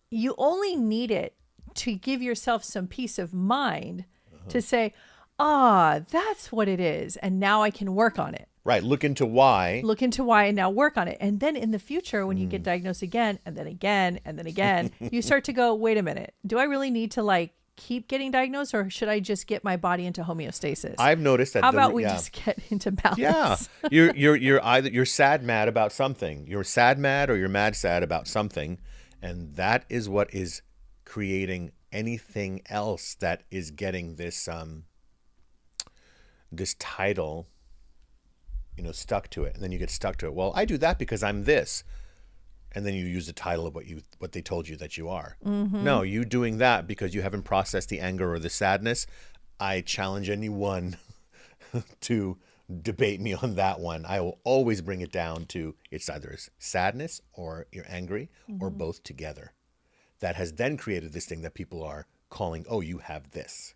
you only need it to give yourself some peace of mind to say, that's what it is. And now I can work on it. Right. Look into why. And now work on it. And then in the future, when you get diagnosed again, and then again, and then again, you start to go, wait a minute, do I really need to like keep getting diagnosed, or should I just get my body into homeostasis? I've noticed that. How about we just get into balance? Yeah. You're sad mad about something. You're sad mad or you're mad sad about something. And that is what is creating anything else that is getting this this title, stuck to it. And then you get stuck to it. Well, I do that because I'm this. And then you use the title of what they told you that you are. Mm-hmm. No, you doing that because you haven't processed the anger or the sadness. I challenge anyone to debate me on that one. I will always bring it down to it's either sadness or you're angry or both together. That has then created this thing that people are calling, oh, you have this.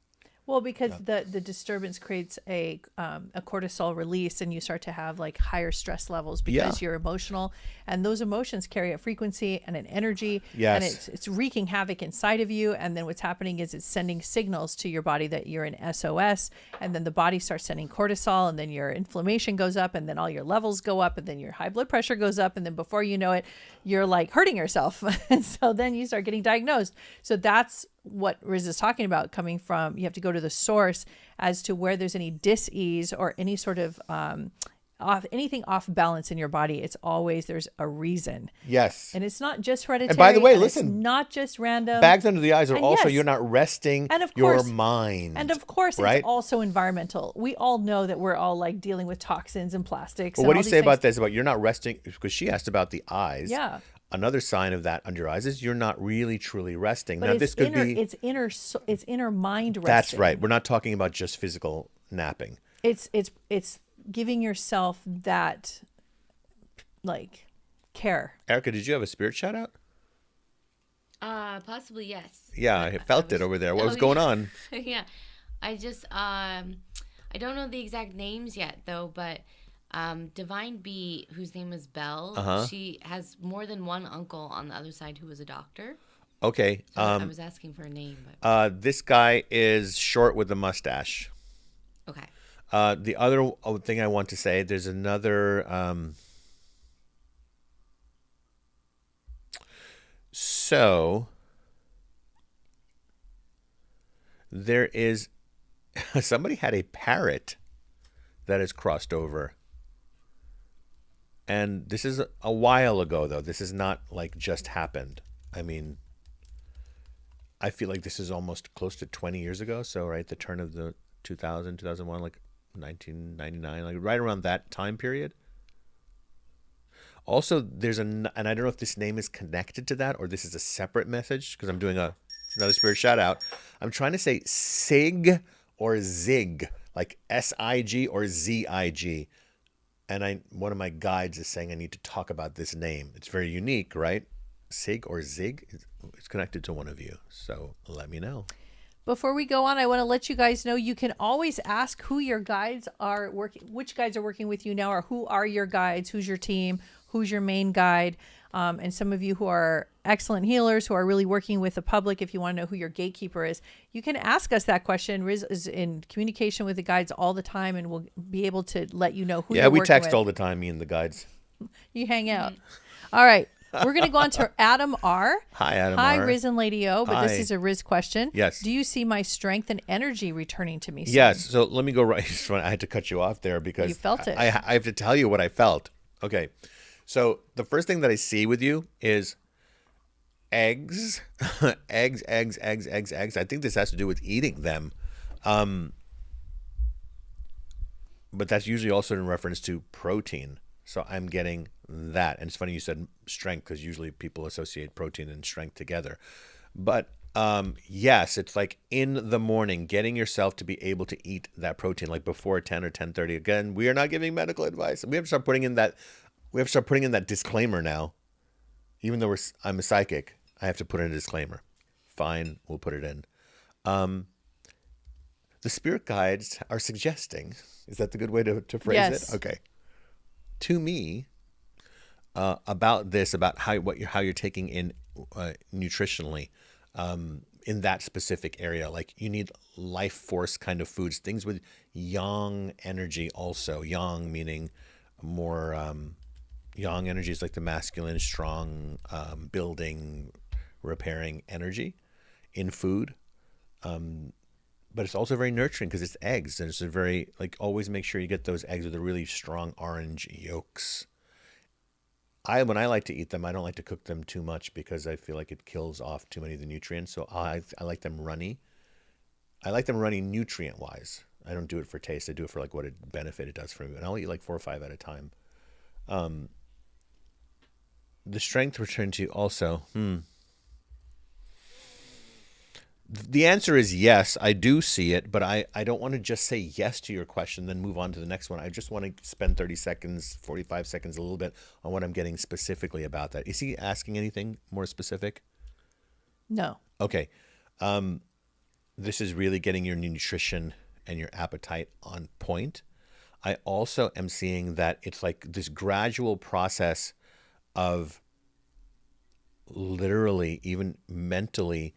Well, because the disturbance creates a cortisol release, and you start to have like higher stress levels because you're emotional, and those emotions carry a frequency and an energy, and it's wreaking havoc inside of you. And then what's happening is it's sending signals to your body that you're in SOS, and then the body starts sending cortisol, and then your inflammation goes up, and then all your levels go up, and then your high blood pressure goes up, and then before you know it, you're like hurting yourself, and so then you start getting diagnosed. So that's what Riz is talking about, coming from, you have to go to the source as to where there's any dis-ease or any sort of anything off balance in your body. It's always, there's a reason. Yes. And it's not just hereditary. And by the way, listen, it's not just random. Bags under the eyes are and also, yes, you're not resting and of your course, mind. And of course, right? It's also environmental. We all know that we're all like dealing with toxins and plastics. Well, what do you say about this? About you're not resting, because she asked about the eyes. Yeah. Another sign of that under your eyes is you're not really truly resting. But now, it's this could be it's inner mind resting. That's right. We're not talking about just physical napping. It's giving yourself that like care. Erica, did you have a spirit shout out? Possibly yes. Yeah, I felt it over there. What was going on? Yeah, I just I don't know the exact names yet though, but. Divine B, whose name is Belle, she has more than one uncle on the other side who was a doctor. Okay. So I was asking for a name. But... this guy is short with a mustache. Okay. The other thing I want to say, there's another... So, there is... Somebody had a parrot that has crossed over. And this is a while ago, though. This is not like just happened. I mean, I feel like this is almost close to 20 years ago. So, right, the turn of the 2000, 2001, like 1999, like right around that time period. Also, there's and I don't know if this name is connected to that or this is a separate message because I'm doing another spirit shout out. I'm trying to say Sig or Zig, like SIG or ZIG. And one of my guides is saying I need to talk about this name. It's very unique, right? Sig or Zig? It's connected to one of you. So let me know. Before we go on, I want to let you guys know you can always ask who your guides are working, which guides are working with you now, or who are your guides, who's your team, who's your main guide. And some of you who are excellent healers who are really working with the public, if you want to know who your gatekeeper is, you can ask us that question. Riz is in communication with the guides all the time, and we'll be able to let you know who you're working with. Yeah, we text all the time, me and the guides. You hang out. All right. We're going to go on to Adam R. Hi, Adam Hi, R. Riz and Lady O, but Hi. this is a Riz question. Yes. Do you see my strength and energy returning to me soon? Yes. So let me go right. I had to cut you off there because you felt it. I have to tell you what I felt. Okay. So the first thing that I see with you is eggs, eggs. I think this has to do with eating them. But that's usually also in reference to protein. So I'm getting that. And it's funny you said strength because usually people associate protein and strength together. But yes, it's like in the morning, getting yourself to be able to eat that protein like before 10 or 10:30. Again, we are not giving medical advice. We have to start putting in that. We have to start putting in that disclaimer now. Even though I'm a psychic, I have to put in a disclaimer. Fine, we'll put it in. The spirit guides are suggesting, is that the good way to phrase it? Okay. To me, about this, about how you're taking in nutritionally, in that specific area. Like you need life force kind of foods, things with yang energy also. Yang meaning more, yang energy is like the masculine, strong, building, repairing energy in food. But it's also very nurturing because it's eggs, and it's a very, like, always make sure you get those eggs with the really strong orange yolks. When I like to eat them, I don't like to cook them too much because I feel like it kills off too many of the nutrients. So I like them runny. I like them runny nutrient wise. I don't do it for taste. I do it for like what benefit it does for me. And I'll eat like 4 or 5 at a time. The strength return to you also. The answer is yes, I do see it, but I don't want to just say yes to your question, then move on to the next one. I just want to spend 30 seconds, 45 seconds, a little bit on what I'm getting specifically about that. Is he asking anything more specific? No. Okay. This is really getting your nutrition and your appetite on point. I also am seeing that it's like this gradual process of literally, even mentally,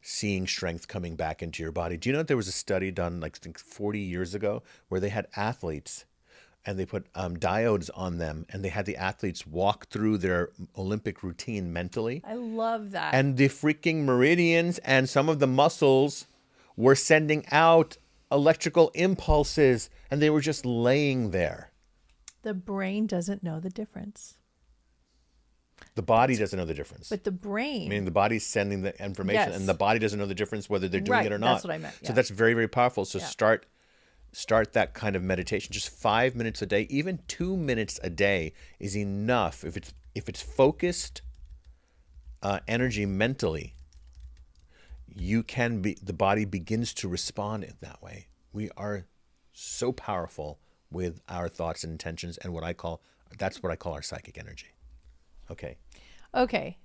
seeing strength coming back into your body. Do you know that there was a study done like I think 40 years ago where they had athletes and they put diodes on them and they had the athletes walk through their Olympic routine mentally. I love that. And the freaking meridians and some of the muscles were sending out electrical impulses and they were just laying there. The brain doesn't know the difference. The body doesn't know the difference. But the brain. I mean, the body's sending the information, Yes. and the body doesn't know the difference whether they're doing Right, it or not. that's what I meant, So yeah. that's very, very powerful. So Yeah. start that kind of meditation. Just 5 minutes a day, even 2 minutes a day is enough. If it's focused energy mentally, the body begins to respond in that way. We are so powerful with our thoughts and intentions, and that's what I call our psychic energy. Okay.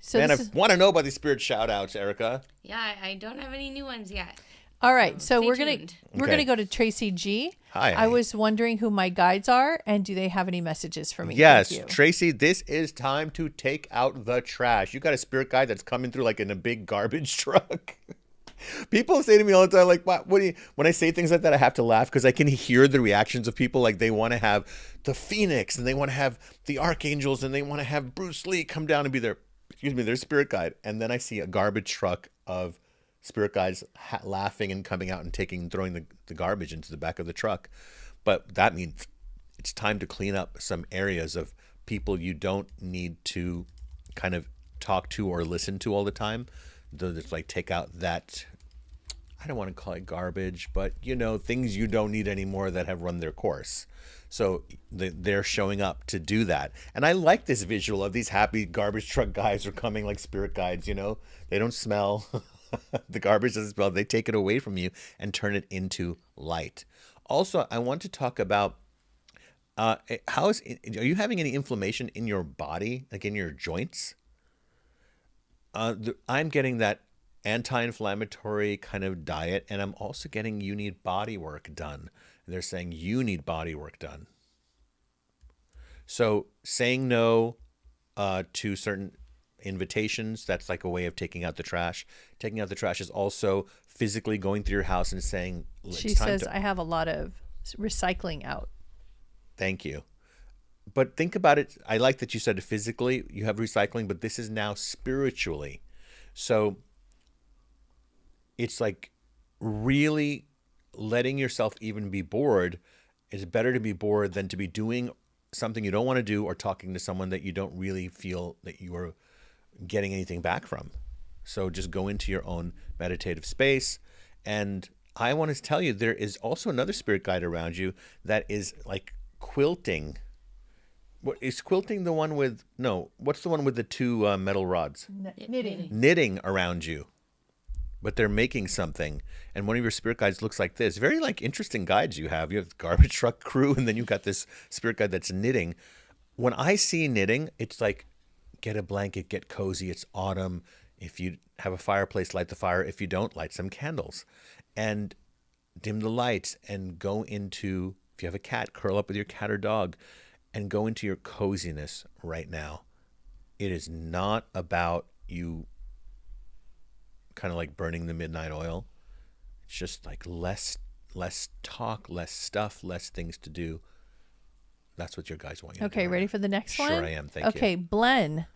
So Man, I want to know about these spirit shout outs, Erica. Yeah, I don't have any new ones yet. all right. So Stay we're tuned. gonna Okay. go to Tracy G. Hi. I was wondering who my guides are and do they have any messages for me? Yes, Thank you. Tracy, this is time to take out the trash. You got a spirit guide that's coming through like in a big garbage truck. People say to me all the time, like, what do you, when I say things like that, I have to laugh because I can hear the reactions of people. Like they want to have the Phoenix and they want to have the Archangels and they want to have Bruce Lee come down and be their spirit guide. And then I see a garbage truck of spirit guides laughing and coming out and throwing the garbage into the back of the truck. But that means it's time to clean up some areas of people you don't need to kind of talk to or listen to all the time. It's like take out that, I don't want to call it garbage, but things you don't need anymore that have run their course. So they're showing up to do that. And I like this visual of these happy garbage truck guys are coming like spirit guides, they don't smell. The garbage doesn't smell. They take it away from you and turn it into light. Also, I want to talk about are you having any inflammation in your body, like in your joints? I'm getting that anti-inflammatory kind of diet, and I'm also getting you need body work done. They're saying you need body work done. So saying no to certain invitations, that's like a way of taking out the trash. Taking out the trash is also physically going through your house and saying, She says, I have a lot of recycling out. Thank you. But think about it. I like that you said physically you have recycling, but this is now spiritually. So it's like really letting yourself even be bored. It's better to be bored than to be doing something you don't want to do or talking to someone that you don't really feel that you are getting anything back from. So just go into your own meditative space. And I want to tell you, there is also another spirit guide around you that is like quilting. What is quilting? The one with what's the one with the two metal rods? Knitting. Knitting around you, but they're making something. And one of your spirit guides looks like this. Very like interesting guides you have. You have the garbage truck crew, and then you've got this spirit guide that's knitting. When I see knitting, it's like get a blanket, get cozy. It's autumn. If you have a fireplace, light the fire. If you don't, light some candles, and dim the lights, and go into. If you have a cat, curl up with your cat or dog. And go into your coziness right now. It is not about you kind of like burning the midnight oil. It's just like less talk, less stuff, less things to do. That's what your guys want you to do. Okay, ready for the next one? Sure I am. Thank you. Okay, Blen.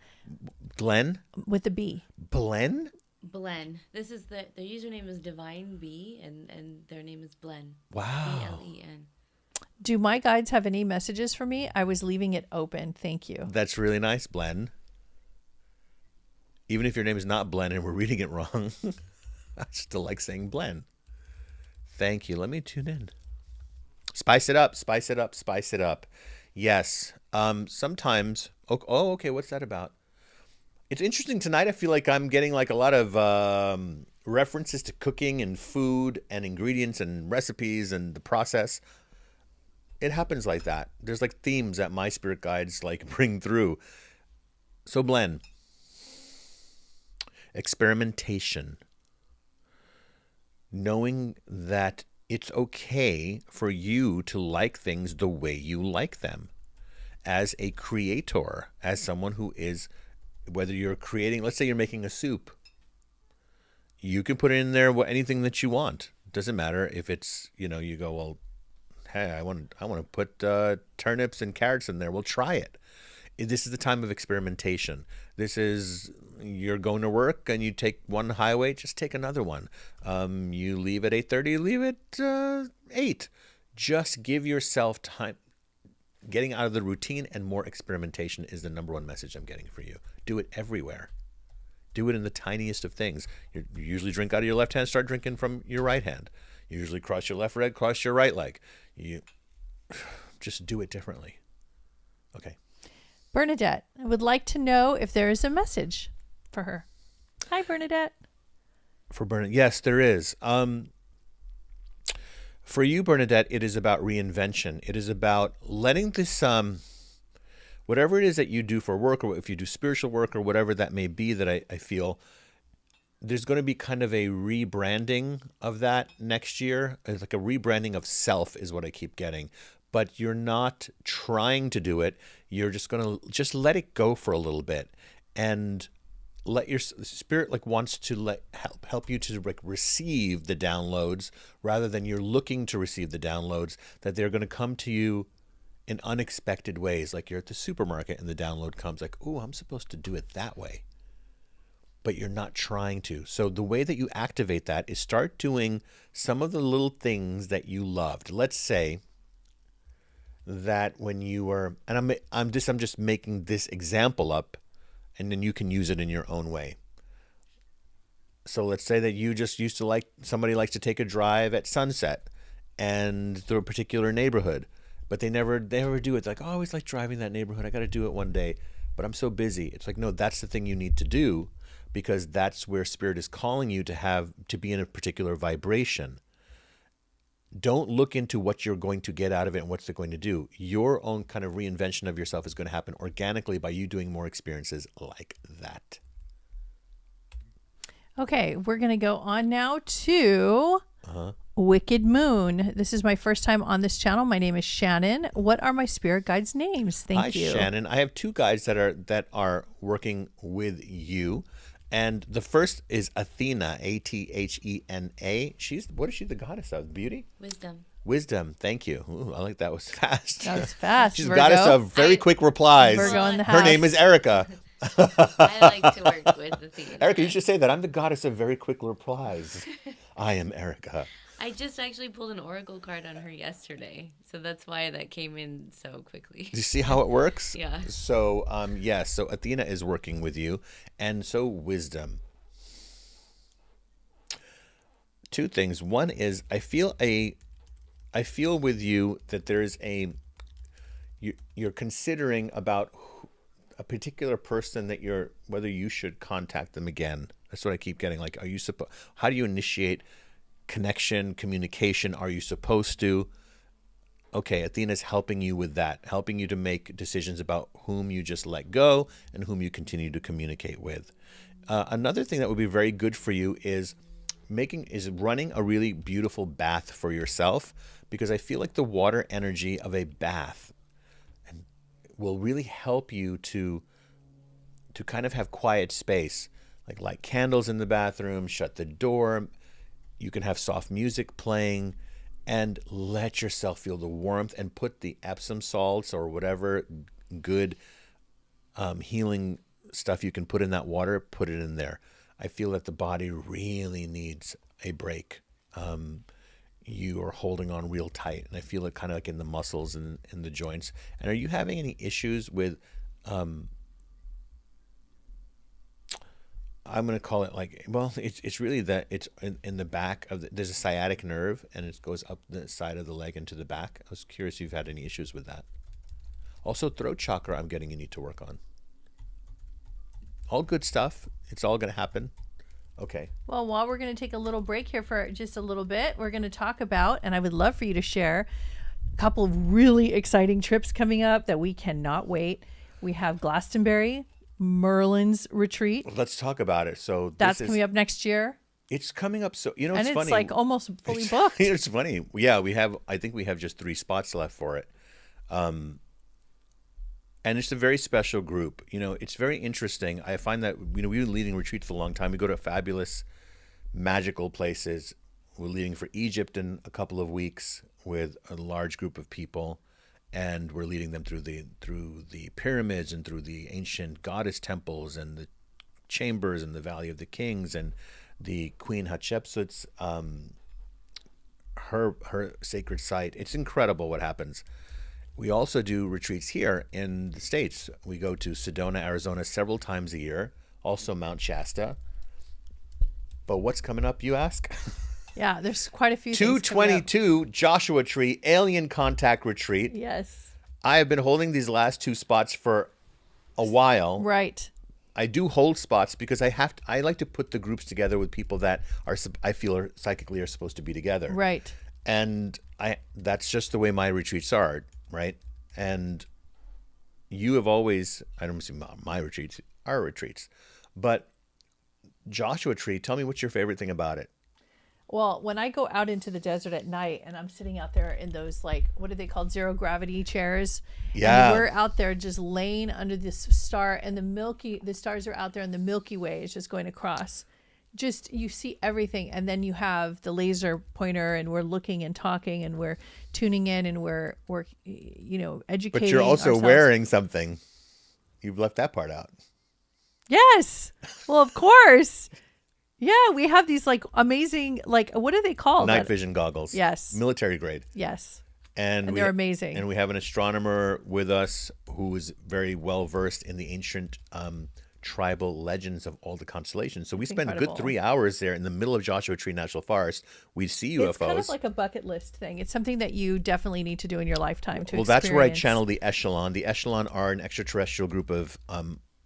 Glenn? With a B. Blen? Blen. This is their username is Divine B, and their name is Blen. Wow. Blen. Do my guides have any messages for me? I was leaving it open. Thank you. That's really nice, Blen. Even if your name is not Blen and we're reading it wrong, I still like saying Blen. Thank you. Let me tune in. Spice it up, spice it up, spice it up. Yes. Sometimes. Oh, okay. What's that about? It's interesting tonight. I feel like I'm getting like a lot of references to cooking and food and ingredients and recipes and the process. It happens like that. There's like themes that my spirit guides like bring through. So Blen, experimentation. Knowing that it's okay for you to like things the way you like them. As a creator, as someone who is, whether you're creating, let's say you're making a soup, you can put in there anything that you want. It doesn't matter if it's, you go, well, hey, I want to put turnips and carrots in there. We'll try it. This is the time of experimentation. This is, you're going to work and you take one highway, just take another one. You leave at 8:30, leave at 8. Just give yourself time. Getting out of the routine and more experimentation is the number one message I'm getting for you. Do it everywhere. Do it in the tiniest of things. You usually drink out of your left hand, start drinking from your right hand. You usually cross your left leg, cross your right leg. You just do it differently. Okay. Bernadette, I would like to know if there is a message for her. Hi, Bernadette. For Bernadette, yes, there is. For you, Bernadette, it is about reinvention. It is about letting this, whatever it is that you do for work, or if you do spiritual work or whatever that may be, that I feel there's going to be kind of a rebranding of that next year. It's like a rebranding of self is what I keep getting. But you're not trying to do it. You're just going to just let it go for a little bit and let your spirit wants to help you to receive the downloads rather than you're looking to receive the downloads, that they're going to come to you in unexpected ways. Like you're at the supermarket and the download comes like, oh, I'm supposed to do it that way. But you're not trying to. So the way that you activate that is start doing some of the little things that you loved. Let's say that when you were, and I'm just making this example up, and then you can use it in your own way. So let's say that you just used to somebody likes to take a drive at sunset and through a particular neighborhood, but they never do it. It's like, oh, I always like driving that neighborhood. I got to do it one day, but I'm so busy. It's like, no, that's the thing you need to do, because that's where spirit is calling you to be in a particular vibration. Don't look into what you're going to get out of it and what's it going to do. Your own kind of reinvention of yourself is going to happen organically by you doing more experiences like that. Okay, we're going to go on now to Wicked Moon. This is my first time on this channel. My name is Shannon. What are my spirit guides' names? Thank you. Hi, Shannon. I have two guides that are working with you. And the first is Athena, Athena. What is she the goddess of? Beauty? Wisdom. Thank you. Ooh, I like that. Was fast. That was fast. She's the goddess of very quick replies. Virgo in the house. Her name is Erica. I like to work with Athena. Erica, you should say that. I'm the goddess of very quick replies. I am Erica. I just actually pulled an oracle card on her yesterday, so that's why that came in so quickly. Do you see how it works? Yeah. So, so Athena is working with you, and so Wisdom. Two things. One is I feel with you that there's you're considering about a particular person that whether you should contact them again. That's what I keep getting. Like, how do you initiate connection, communication? Are you supposed to? Okay, Athena's helping you with that, helping you to make decisions about whom you just let go and whom you continue to communicate with. Another thing that would be very good for you is running a really beautiful bath for yourself, because I feel like the water energy of a bath will really help you to kind of have quiet space. like light candles in the bathroom, shut the door. You can have soft music playing and let yourself feel the warmth, and put the Epsom salts or whatever good healing stuff you can put in that water, put it in there. I feel that the body really needs a break. You are holding on real tight, and I feel it kind of like in the muscles and in the joints. And are you having any issues with I'm going to call it like, well, it's really that it's in the back of there's a sciatic nerve, and it goes up the side of the leg into the back. I was curious if you've had any issues with that. Also, throat chakra, I'm getting you need to work on. All good stuff. It's all going to happen. Okay. Well, while we're going to take a little break here for just a little bit, we're going to talk about, and I would love for you to share, a couple of really exciting trips coming up that we cannot wait. We have Glastonbury, Merlin's retreat. Let's talk about it. So that's coming up next year. It's coming up. So, it's funny. It's like almost fully booked. It's funny. Yeah, I think we have just 3 spots left for it. And it's a very special group. It's very interesting. I find that, we've been leading retreats for a long time. We go to fabulous, magical places. We're leading for Egypt in a couple of weeks with a large group of people. And we're leading them through the pyramids and through the ancient goddess temples and the chambers and the Valley of the Kings and the Queen Hatshepsut's her sacred site. It's incredible what happens. We also do retreats here in the States. We go to Sedona, Arizona several times a year. Also Mount Shasta. But what's coming up, you ask? Yeah, there's quite a few. 222 Joshua Tree Alien Contact Retreat. Yes. I have been holding these last 2 spots for a while. Right. I do hold spots because I like to put the groups together with people that I feel are psychically supposed to be together. Right. And that's just the way my retreats are, right? And you have always, I don't see my retreats, our retreats, but Joshua Tree, tell me what's your favorite thing about it? Well, when I go out into the desert at night and I'm sitting out there in those, like, what are they called? 0 gravity chairs. Yeah. And we're out there just laying under this star, and the stars are out there, and the Milky Way is just going across. Just, you see everything. And then you have the laser pointer, and we're looking and talking, and we're tuning in, and we're educating. But you're also ourselves. wearing something. You've left that part out. Yes. Well, of course. Yeah, we have these like amazing, like, what are they called? Night vision goggles. Yes. Military grade. Yes. And they're amazing. And we have an astronomer with us who is very well versed in the ancient tribal legends of all the constellations. So we spend a good 3 hours there in the middle of Joshua Tree National Forest. We see UFOs. It's kind of like a bucket list thing. It's something that you definitely need to do in your lifetime to experience. That's where I channel the Echelon. The Echelon are an extraterrestrial group of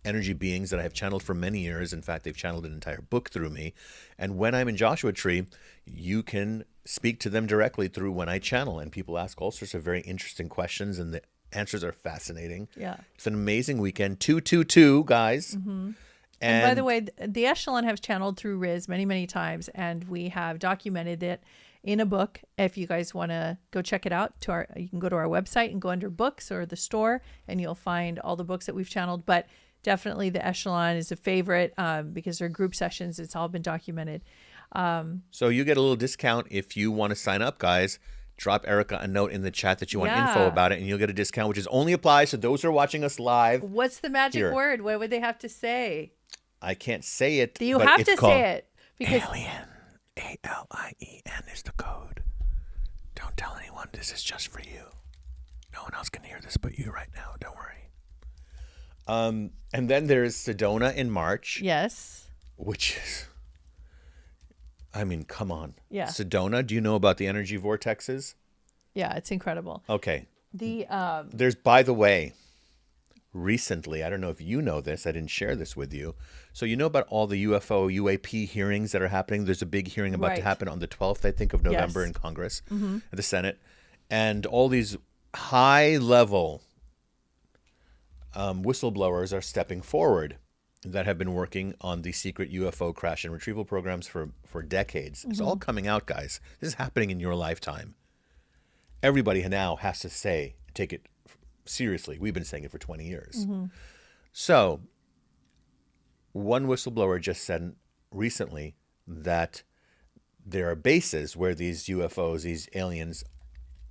energy beings that I have channeled for many years. In fact, they've channeled an entire book through me. And when I'm in Joshua Tree, you can speak to them directly through when I channel. And people ask all sorts of very interesting questions, and the answers are fascinating. Yeah. It's an amazing weekend. 222, guys. Mm-hmm. And by the way, the Echelon has channeled through Riz many, many times, and we have documented it in a book. If you guys want to go check it out, you can go to our website and go under books or the store, and you'll find all the books that we've channeled. But definitely the Echelon is a favorite because they're group sessions. It's all been documented. So you get a little discount if you want to sign up, guys. Drop Erica a note in the chat that you want info about it, and you'll get a discount, which is only applies to those who are watching us live. What's the magic word? What would they have to say? I can't say it. You have to say it. Because Alien. ALIEN is the code. Don't tell anyone. This is just for you. No one else can hear this but you right now. Don't worry. And then there's Sedona in March. Yes. Which is, I mean, come on. Yeah. Sedona, do you know about the energy vortexes? Yeah, it's incredible. Okay. There's, by the way, recently, I don't know if you know this, I didn't share this with you. So you know about all the UAP hearings that are happening? There's a big hearing about to happen on the 12th, I think, of November in Congress, the Senate. And all these high-level whistleblowers are stepping forward that have been working on the secret UFO crash and retrieval programs for decades. It's all coming out, guys. This is happening in your lifetime. Everybody now has to take it seriously. We've been saying it for 20 years. So one whistleblower just said recently that there are bases where these UFOs, these aliens,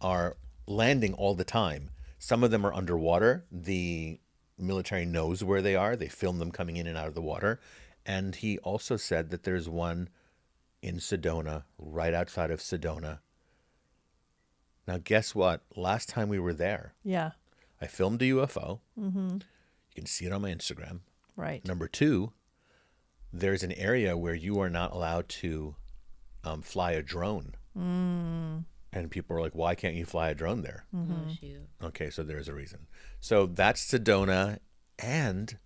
are landing all the time. Some of them are underwater. The military knows where they are. They film them coming in and out of the water. And he also said that there's one in Sedona, right outside of Sedona. Now, guess what? Last time we were there, Yeah. I filmed a UFO. You can see it on my Instagram. Right. Number 2, there's an area where you are not allowed to fly a drone. And people are like, why can't you fly a drone there? Oh, shoot. Okay, so there's a reason. So that's Sedona. And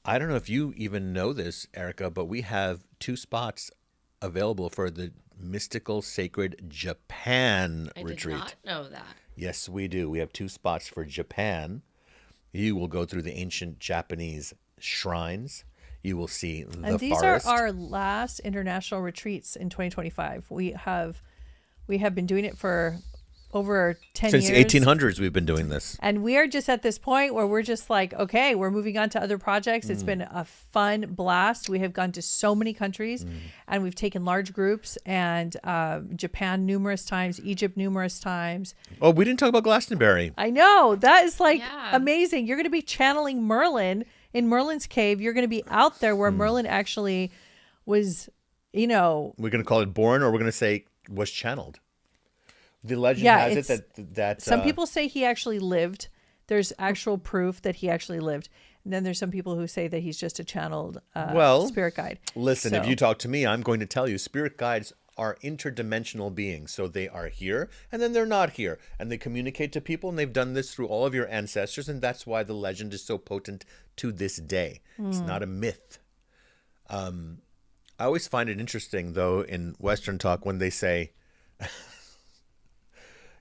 I don't know if you even know this, Erica, but we have 2 spots available for the Mystical Sacred Japan retreat. I did not know that. Yes, we do. We have 2 spots for Japan. You will go through the ancient Japanese shrines. You will see the And these forest. are our last international retreats in 2025. We have been doing it for over 10 Since years. the 1800s, we've been doing this. And we are just at this point where we're just like, okay, we're moving on to other projects. It's been a fun blast. We have gone to so many countries and we've taken large groups, and Japan numerous times, Egypt numerous times. Oh, we didn't talk about Glastonbury. I know. That is like Yeah. amazing. You're going to be channeling Merlin in Merlin's cave. You're going to be out there where Merlin actually was, We're going to call it born, or we're going to say was channeled. The legend Yeah, has it that some people say he actually lived. There's actual proof that he actually lived. And then there's some people who say that he's just a channeled spirit guide. Listen, if So- you talk to me, I'm going to tell you spirit guides are interdimensional beings. So they are here and then they're not here. And they communicate to people, and they've done this through all of your ancestors. And that's why the legend is so potent to this day. It's not a myth. I always find it interesting, though, in Western talk when they say,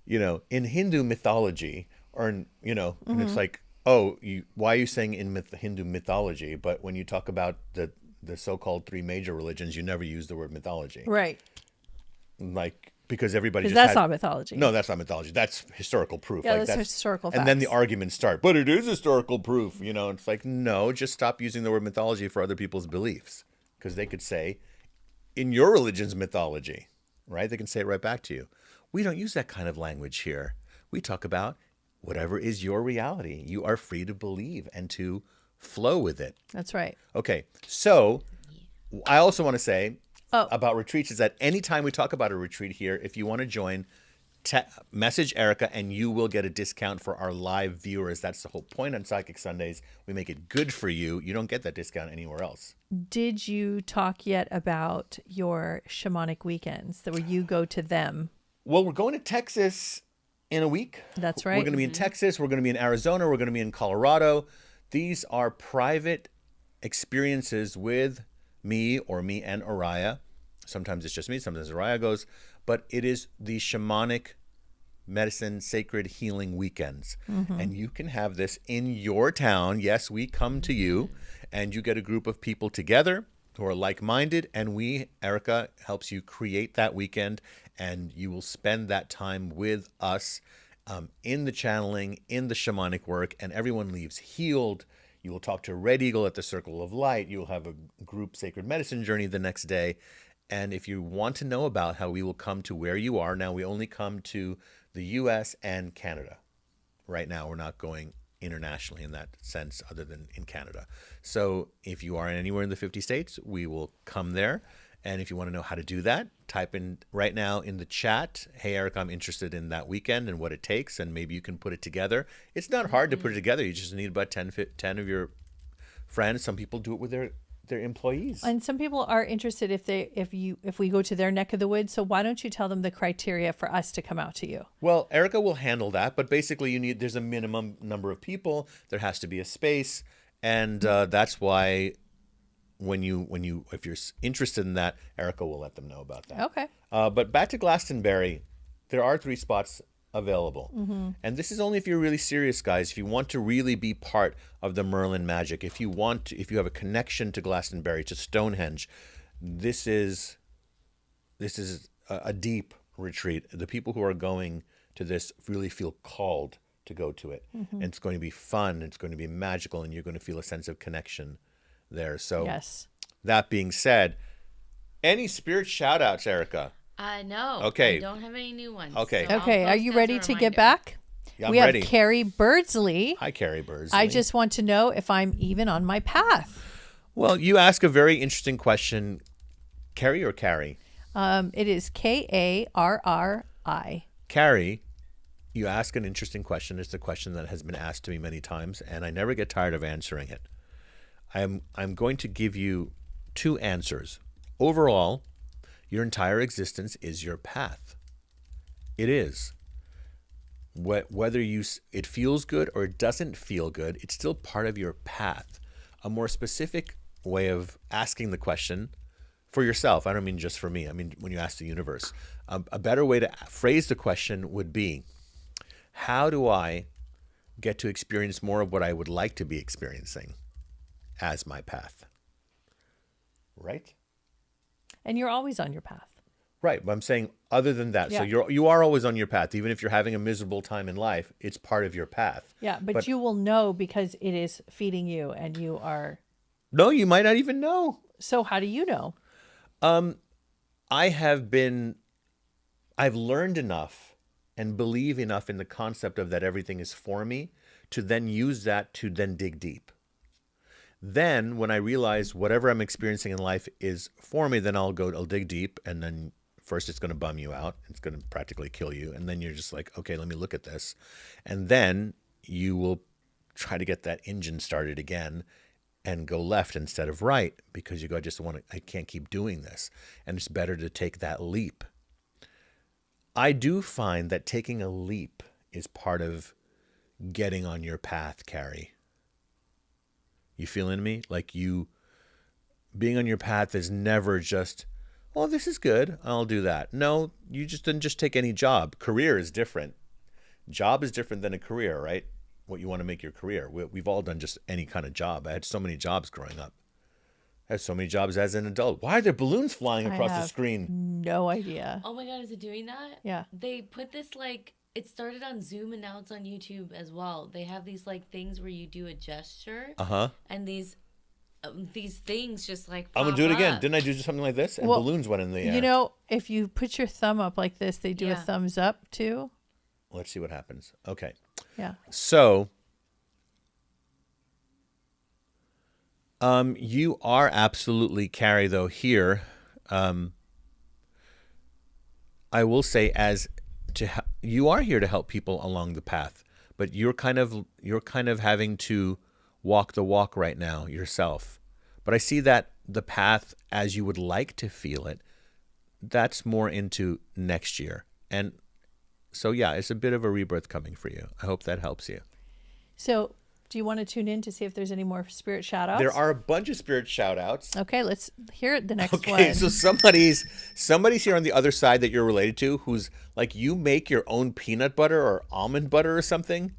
in Hindu mythology, or, and it's like, oh, why are you saying in Hindu mythology? But when you talk about the so-called 3 major religions, you never use the word mythology. Right. Like, because everybody Because just that's not mythology. No, that's not mythology. That's historical proof. Yeah, like, that's historical And then the facts. arguments start, but it is historical proof. It's like, no, just stop using the word mythology for other people's beliefs. Because they could say, in your religion's mythology, right? They can say it right back to you. We don't use that kind of language here. We talk about whatever is your reality. You are free to believe and to flow with it. That's right. Okay, so I also want to say about retreats is that anytime we talk about a retreat here, if you want to join, message Erica and you will get a discount for our live viewers. That's the whole point on Psychic Sundays. We make it good for you. You don't get that discount anywhere else. Did you talk yet about your shamanic weekends where you go to them? Well, we're going to Texas in a week. That's right. We're going to be in Texas. We're going to be in Arizona. We're going to be in Colorado. These are private experiences with me and Oriah. Sometimes it's just me. Sometimes Oriah goes. But it is the shamanic medicine, sacred healing weekends. And you can have this in your town. Yes, we come to you and you get a group of people together who are like-minded. And Erica, helps you create that weekend. And you will spend that time with us in the channeling, in the shamanic work, and everyone leaves healed. You will talk to Red Eagle at the Circle of Light. You will have a group sacred medicine journey the next day. And if you want to know about how we will come to where you are, now we only come to the U.S. and Canada. Right now, we're not going internationally in that sense other than in Canada. So if you are anywhere in the 50 states, we will come there. And if you want to know how to do that, type in right now in the chat, hey, Eric, I'm interested in that weekend and what it takes, and maybe you can put it together. It's not hard to put it together. You just need about 10 of your friends. Some people do it with their employees. And some people are interested if we go to their neck of the woods. So why don't you tell them the criteria for us to come out to you? Well, Erica will handle that, but basically there's a minimum number of people. There has to be a space, and that's why if you're interested in that, Erica will let them know about that. Okay. But back to Glastonbury, there are 3 spots available. And this is only if you're really serious, guys. If you want to really be part of the Merlin magic, if you have a connection to Glastonbury, to Stonehenge, this is a deep retreat. The people who are going to this really feel called to go to it. And it's going to be fun. It's going to be magical, and you're going to feel a sense of connection there. So Yes. that being said, any spirit shout outs, Erica? No. Okay. I don't have any new ones. Okay. So I'll Okay. Are post you as a ready to get reminder. back? Yeah, I'm we have ready. Carrie Birdsley. Hi, Carrie Birdsley. I just want to know if I'm even on my path. Well, you ask a very interesting question. Carrie or Carrie? It is Karri. Carrie, you ask an interesting question. It's a question that has been asked to me many times, and I never get tired of answering it. I'm going to give you two answers. Overall, your entire existence is your path. It is. Whether it feels good or it doesn't feel good, it's still part of your path. A more specific way of asking the question for yourself, I don't mean just for me, I mean when you ask the universe, a better way to phrase the question would be, how do I get to experience more of what I would like to be experiencing as my path? Right? And you're always on your path. Right, but I'm saying other than that, so you are always on your path. Even if you're having a miserable time in life, it's part of your path. Yeah, but you will know because it is feeding you and you are... No, you might not even know. So how do you know? I've learned enough and believe enough in the concept of that everything is for me to then use that to then dig deep. Then when I realize whatever I'm experiencing in life is for me, then I'll dig deep, and then first it's going to bum you out. It's going to practically kill you. And then you're just like, okay, let me look at this. And then you will try to get that engine started again and go left instead of right, because you go, I can't keep doing this. And it's better to take that leap. I do find that taking a leap is part of getting on your path, Carrie. You feeling me? Like being on your path is never just, oh, this is good, I'll do that. No, you just didn't just take any job. Career is different. Job is different than a career, right? What you want to make your career. We've all done just any kind of job. I had so many jobs growing up. I had so many jobs as an adult. Why are there balloons flying across the screen? No idea. Oh my God, is it doing that? Yeah. They put this it started on Zoom and now it's on YouTube as well. They have these things where you do a gesture. And these things just I'm going to do it again. Didn't I do something like this? And balloons went in the air. You know, if you put your thumb up like this, they do a thumbs up too. Let's see what happens. Okay. Yeah. So, you are absolutely, Carrie, though, here. I will say you are here to help people along the path, but you're kind of having to walk the walk right now yourself. But I see that the path as you would like to feel it, that's more into next year. And so, yeah, it's a bit of a rebirth coming for you. I hope that helps you. So do you want to tune in to see if there's any more spirit shout outs? There are a bunch of spirit shout outs. Okay, let's hear the next one. Okay, so somebody's here on the other side that you're related to who's like, you make your own peanut butter or almond butter or something.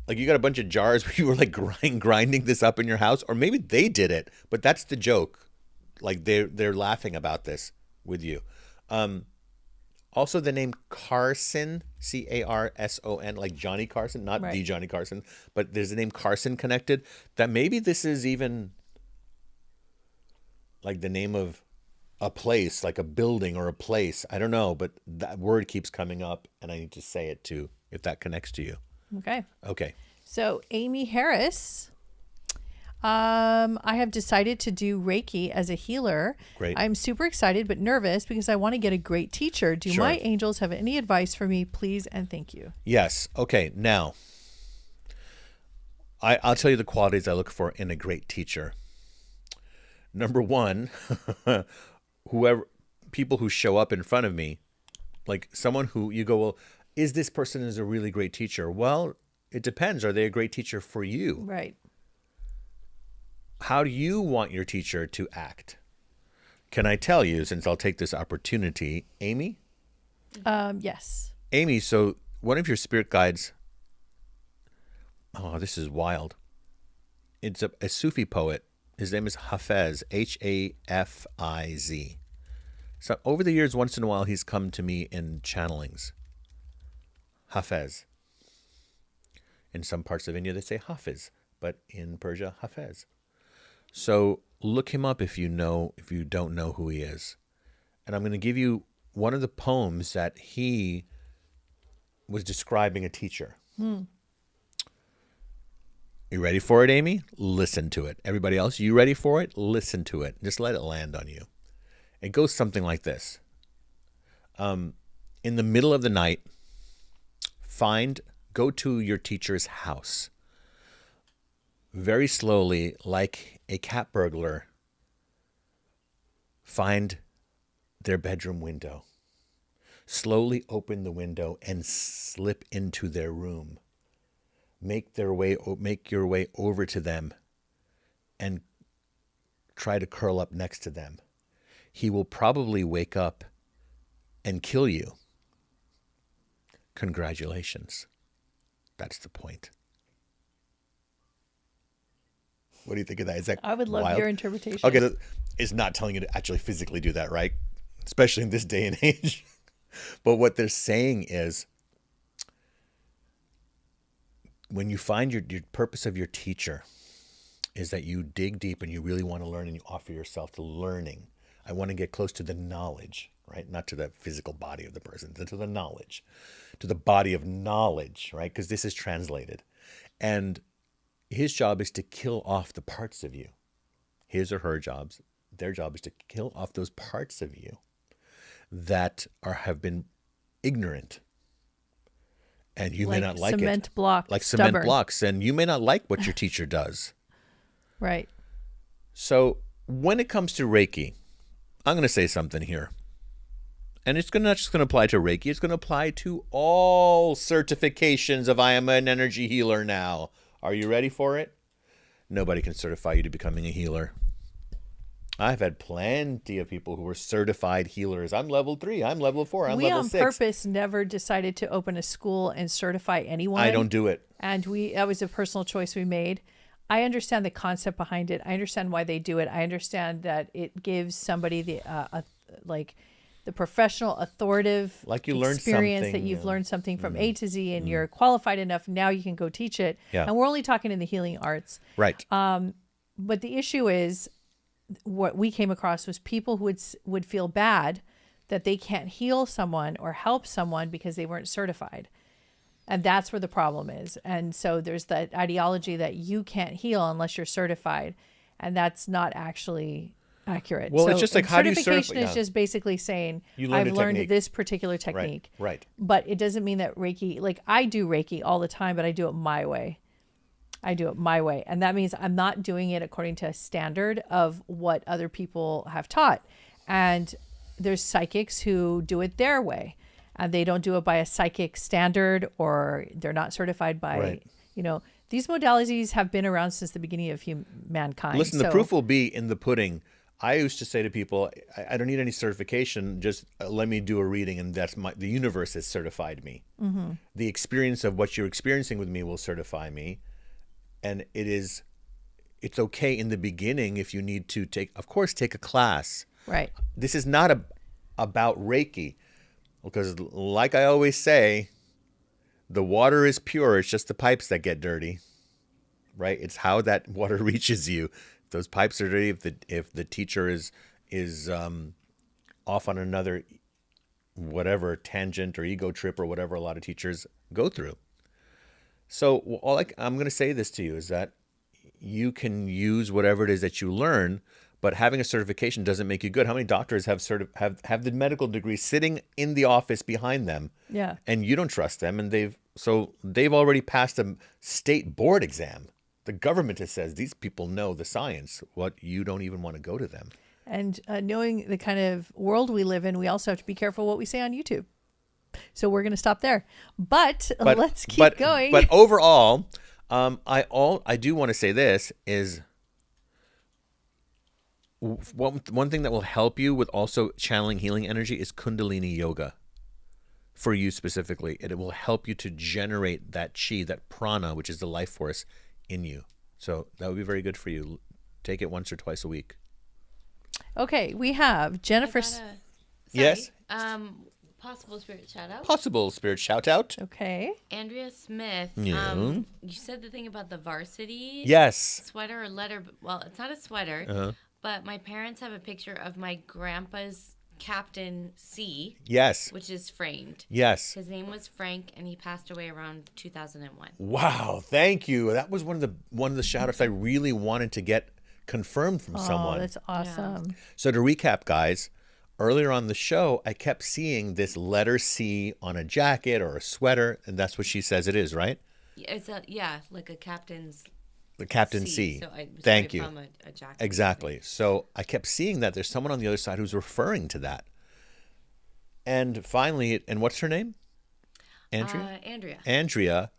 Like you got a bunch of jars where you were like grinding this up in your house, or maybe they did it, but that's the joke. Like they're laughing about this with you. Also, the name Carson, Carson, like Johnny Carson, not the Johnny Carson, but there's the name Carson connected. That maybe this is even like the name of a place, like a building or a place. I don't know, but that word keeps coming up, and I need to say it too, if that connects to you. Okay. Okay. So Amy Harris, I have decided to do Reiki as a healer. Great. I'm super excited but nervous because I want to get a great teacher. Do Sure. my angels have any advice for me, please and thank you? Yes. Okay. Now, I'll tell you the qualities I look for in a great teacher. Number one, people who show up in front of me, like someone who you go, well, is this person a really great teacher? Well, it depends. Are they a great teacher for you? Right. How do you want your teacher to act? Can I tell you, since I'll take this opportunity, Amy? Yes. Amy, so one of your spirit guides, oh, this is wild. It's a Sufi poet. His name is Hafiz, Hafiz. So over the years, once in a while, he's come to me in channelings. Hafiz. In some parts of India, they say Hafiz, but in Persia, Hafiz. So look him up if you don't know who he is. And I'm going to give you one of the poems that he was describing a teacher. You ready for it, Amy? Listen to it. Everybody else, you ready for it? Listen to it. Just let it land on you. It goes something like this. In the middle of the night, go to your teacher's house. Very slowly, like a cat burglar, find their bedroom window. Slowly open the window and slip into their room. Make your way over to them and try to curl up next to them. He will probably wake up and kill you. Congratulations. That's the point. What do you think of that? Is that I would love wild? your interpretation. Okay, it's not telling you to actually physically do that, right? Especially in this day and age. But what they're saying is, when you find your purpose of your teacher is that you dig deep and you really want to learn and you offer yourself to learning. I want to get close to the knowledge, right? Not to the physical body of the person, but to the knowledge, to the body of knowledge, right? Because this is translated. And his job is to kill off the parts of you. His or her jobs, their job is to kill off those parts of you that have been ignorant. And you may not like it. Cement block. Like stubborn. cement blocks. And you may not like what your teacher does. Right. So when it comes to Reiki, I'm going to say something here. And it's not just going to apply to Reiki. It's going to apply to all certifications of I am an energy healer now. Are you ready for it? Nobody can certify you to becoming a healer. I've had plenty of people who were certified healers. I'm level 3. I'm level 4. I'm level 6. We on purpose never decided to open a school and certify anyone. I don't do it. And that was a personal choice we made. I understand the concept behind it. I understand why they do it. I understand that it gives somebody the the professional authoritative like you learned experience something, that you've learned something from A to Z and you're qualified enough. Now you can go teach it. Yeah. And we're only talking in the healing arts. Right. But the issue is, what we came across was people who would feel bad that they can't heal someone or help someone because they weren't certified. And that's where the problem is. And so there's that ideology that you can't heal unless you're certified. And that's not actually accurate. Well, so it's just like, how do you certify? Certification is just basically saying, I've learned this particular technique. Right. But it doesn't mean that Reiki, like I do Reiki all the time, but I do it my way. And that means I'm not doing it according to a standard of what other people have taught. And there's psychics who do it their way. And they don't do it by a psychic standard, or they're not certified by, these modalities have been around since the beginning of mankind. Listen, the proof will be in the pudding. I used to say to people, I don't need any certification. Just let me do a reading, and the universe has certified me. Mm-hmm. The experience of what you're experiencing with me will certify me. And it's okay in the beginning if you need to take a class. Right. This is not about Reiki, because like I always say, the water is pure. It's just the pipes that get dirty, right? It's how that water reaches you. If those pipes are dirty, if the teacher is off on another whatever tangent or ego trip or whatever a lot of teachers go through. So I'm going to say this to you is that you can use whatever it is that you learn, but having a certification doesn't make you good. How many doctors have the medical degree sitting in the office behind them? Yeah. And you don't trust them, and they've already passed a state board exam. The government has says these people know the science. What, you don't even want to go to them. And knowing the kind of world we live in, we also have to be careful what we say on YouTube. So we're going to stop there, but let's keep going. But overall, I do want to say this is one thing that will help you with also channeling healing energy is Kundalini yoga. For you specifically, it will help you to generate that chi, that prana, which is the life force in you. So that would be very good for you. Take it once or twice a week. Okay, we have Jennifer. Sorry. Yes. Possible spirit shout out. Possible spirit shout out. Okay. Andrea Smith. Yeah. You said the thing about the varsity Yes. sweater or letter. Well, it's not a sweater, but my parents have a picture of my grandpa's Captain C. Yes. Which is framed. Yes. His name was Frank, and he passed away around 2001. Wow. Thank you. That was one of the shout outs I really wanted to get confirmed from someone. Oh, that's awesome. Yeah. So to recap, guys, earlier on the show, I kept seeing this letter C on a jacket or a sweater, and that's what she says it is, right? It's like a captain's. The Captain C. So I Thank you. from a jacket. Exactly. So I kept seeing that there's someone on the other side who's referring to that. And finally, and what's her name? Andrea? Andrea. Andrea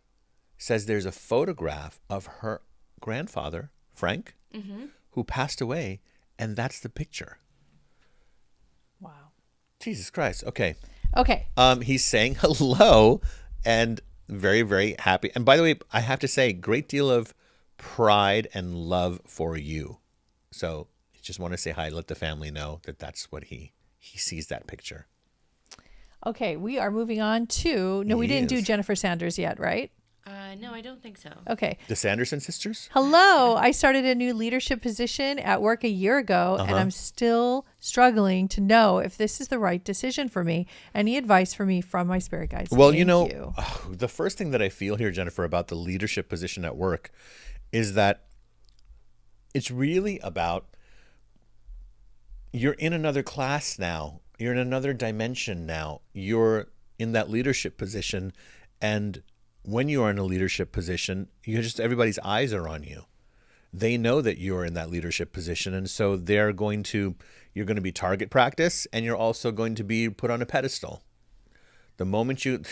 says there's a photograph of her grandfather, Frank, who passed away, and that's the picture. Wow. Jesus Christ. Okay. Okay. He's saying hello and very, very happy. And by the way, I have to say, great deal of pride and love for you. So just want to say hi, let the family know that that's what he sees that picture. Okay, we are moving on to, no, we didn't do Jennifer Sanders yet, right? No, I don't think so. Okay. The Sanderson sisters? Hello. I started a new leadership position at work a year ago, and I'm still struggling to know if this is the right decision for me. Any advice for me from my spirit guides? Well, Thank you. The first thing that I feel here, Jennifer, about the leadership position at work is that it's really about you're in another class now. You're in another dimension now. You're in that leadership position, and when you are in a leadership position, everybody's eyes are on you. They know that you're in that leadership position, and so you're going to be target practice, and you're also going to be put on a pedestal. The moment you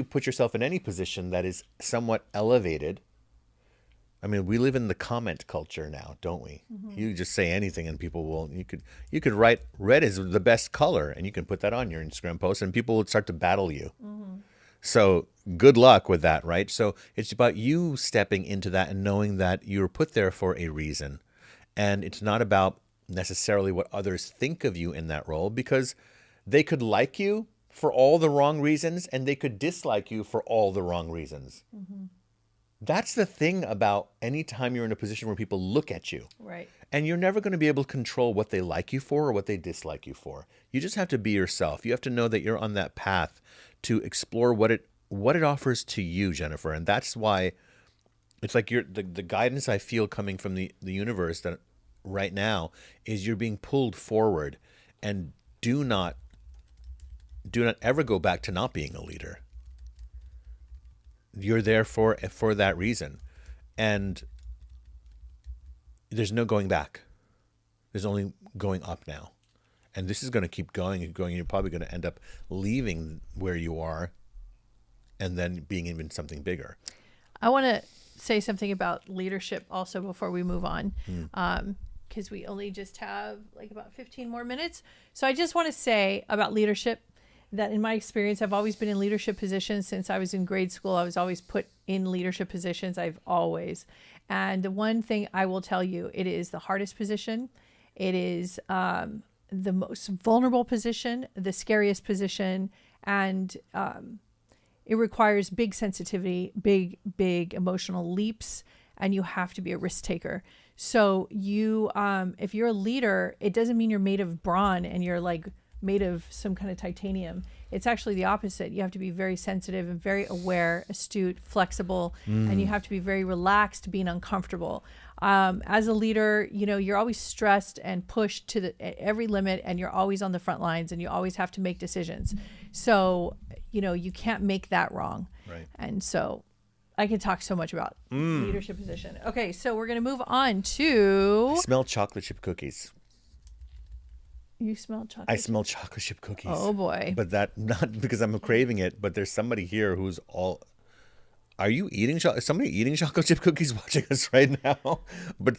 put yourself in any position that is somewhat elevated, I mean, we live in the comment culture now, don't we? You just say anything and people will, you could write red is the best color and you can put that on your Instagram post and people will start to battle you. So good luck with that, right? So it's about you stepping into that and knowing that you're put there for a reason. And it's not about necessarily what others think of you in that role, because they could like you for all the wrong reasons and they could dislike you for all the wrong reasons. That's the thing about any time you're in a position where people look at you. Right. And you're never going to be able to control what they like you for or what they dislike you for. You just have to be yourself. You have to know that you're on that path to explore what it offers to you, Jennifer. And that's why it's like the guidance I feel coming from the universe that right now is you're being pulled forward, and do not ever go back to not being a leader. You're there for that reason, and there's no going back. There's only going up now, and this is going to keep going and going. You're probably going to end up leaving where you are, and then being even something bigger. I want to say something about leadership also before we move on, because we only just have like about 15 more minutes. So I just want to say about leadership that in my experience, I've always been in leadership positions since I was in grade school. I was always put in leadership positions. And the one thing I will tell you, it is the hardest position. It is the most vulnerable position, the scariest position, and it requires big sensitivity, big emotional leaps, and you have to be a risk taker. So you, if you're a leader, it doesn't mean you're made of brawn and you're like made of some kind of titanium. It's actually the opposite. You have to be very sensitive and very aware, astute, flexible, and you have to be very relaxed, being uncomfortable. As a leader, you're always stressed and pushed to every limit, and you're always on the front lines, and you always have to make decisions. So, you can't make that wrong. Right. And so I could talk so much about leadership position. Okay, so we're going to move on to... I smell chocolate chip cookies. You smell chocolate? I smell chocolate chip cookies. Oh boy. But that, not because I'm craving it, but there's somebody here who's all... Are you eating is somebody eating chocolate chip cookies watching us right now? But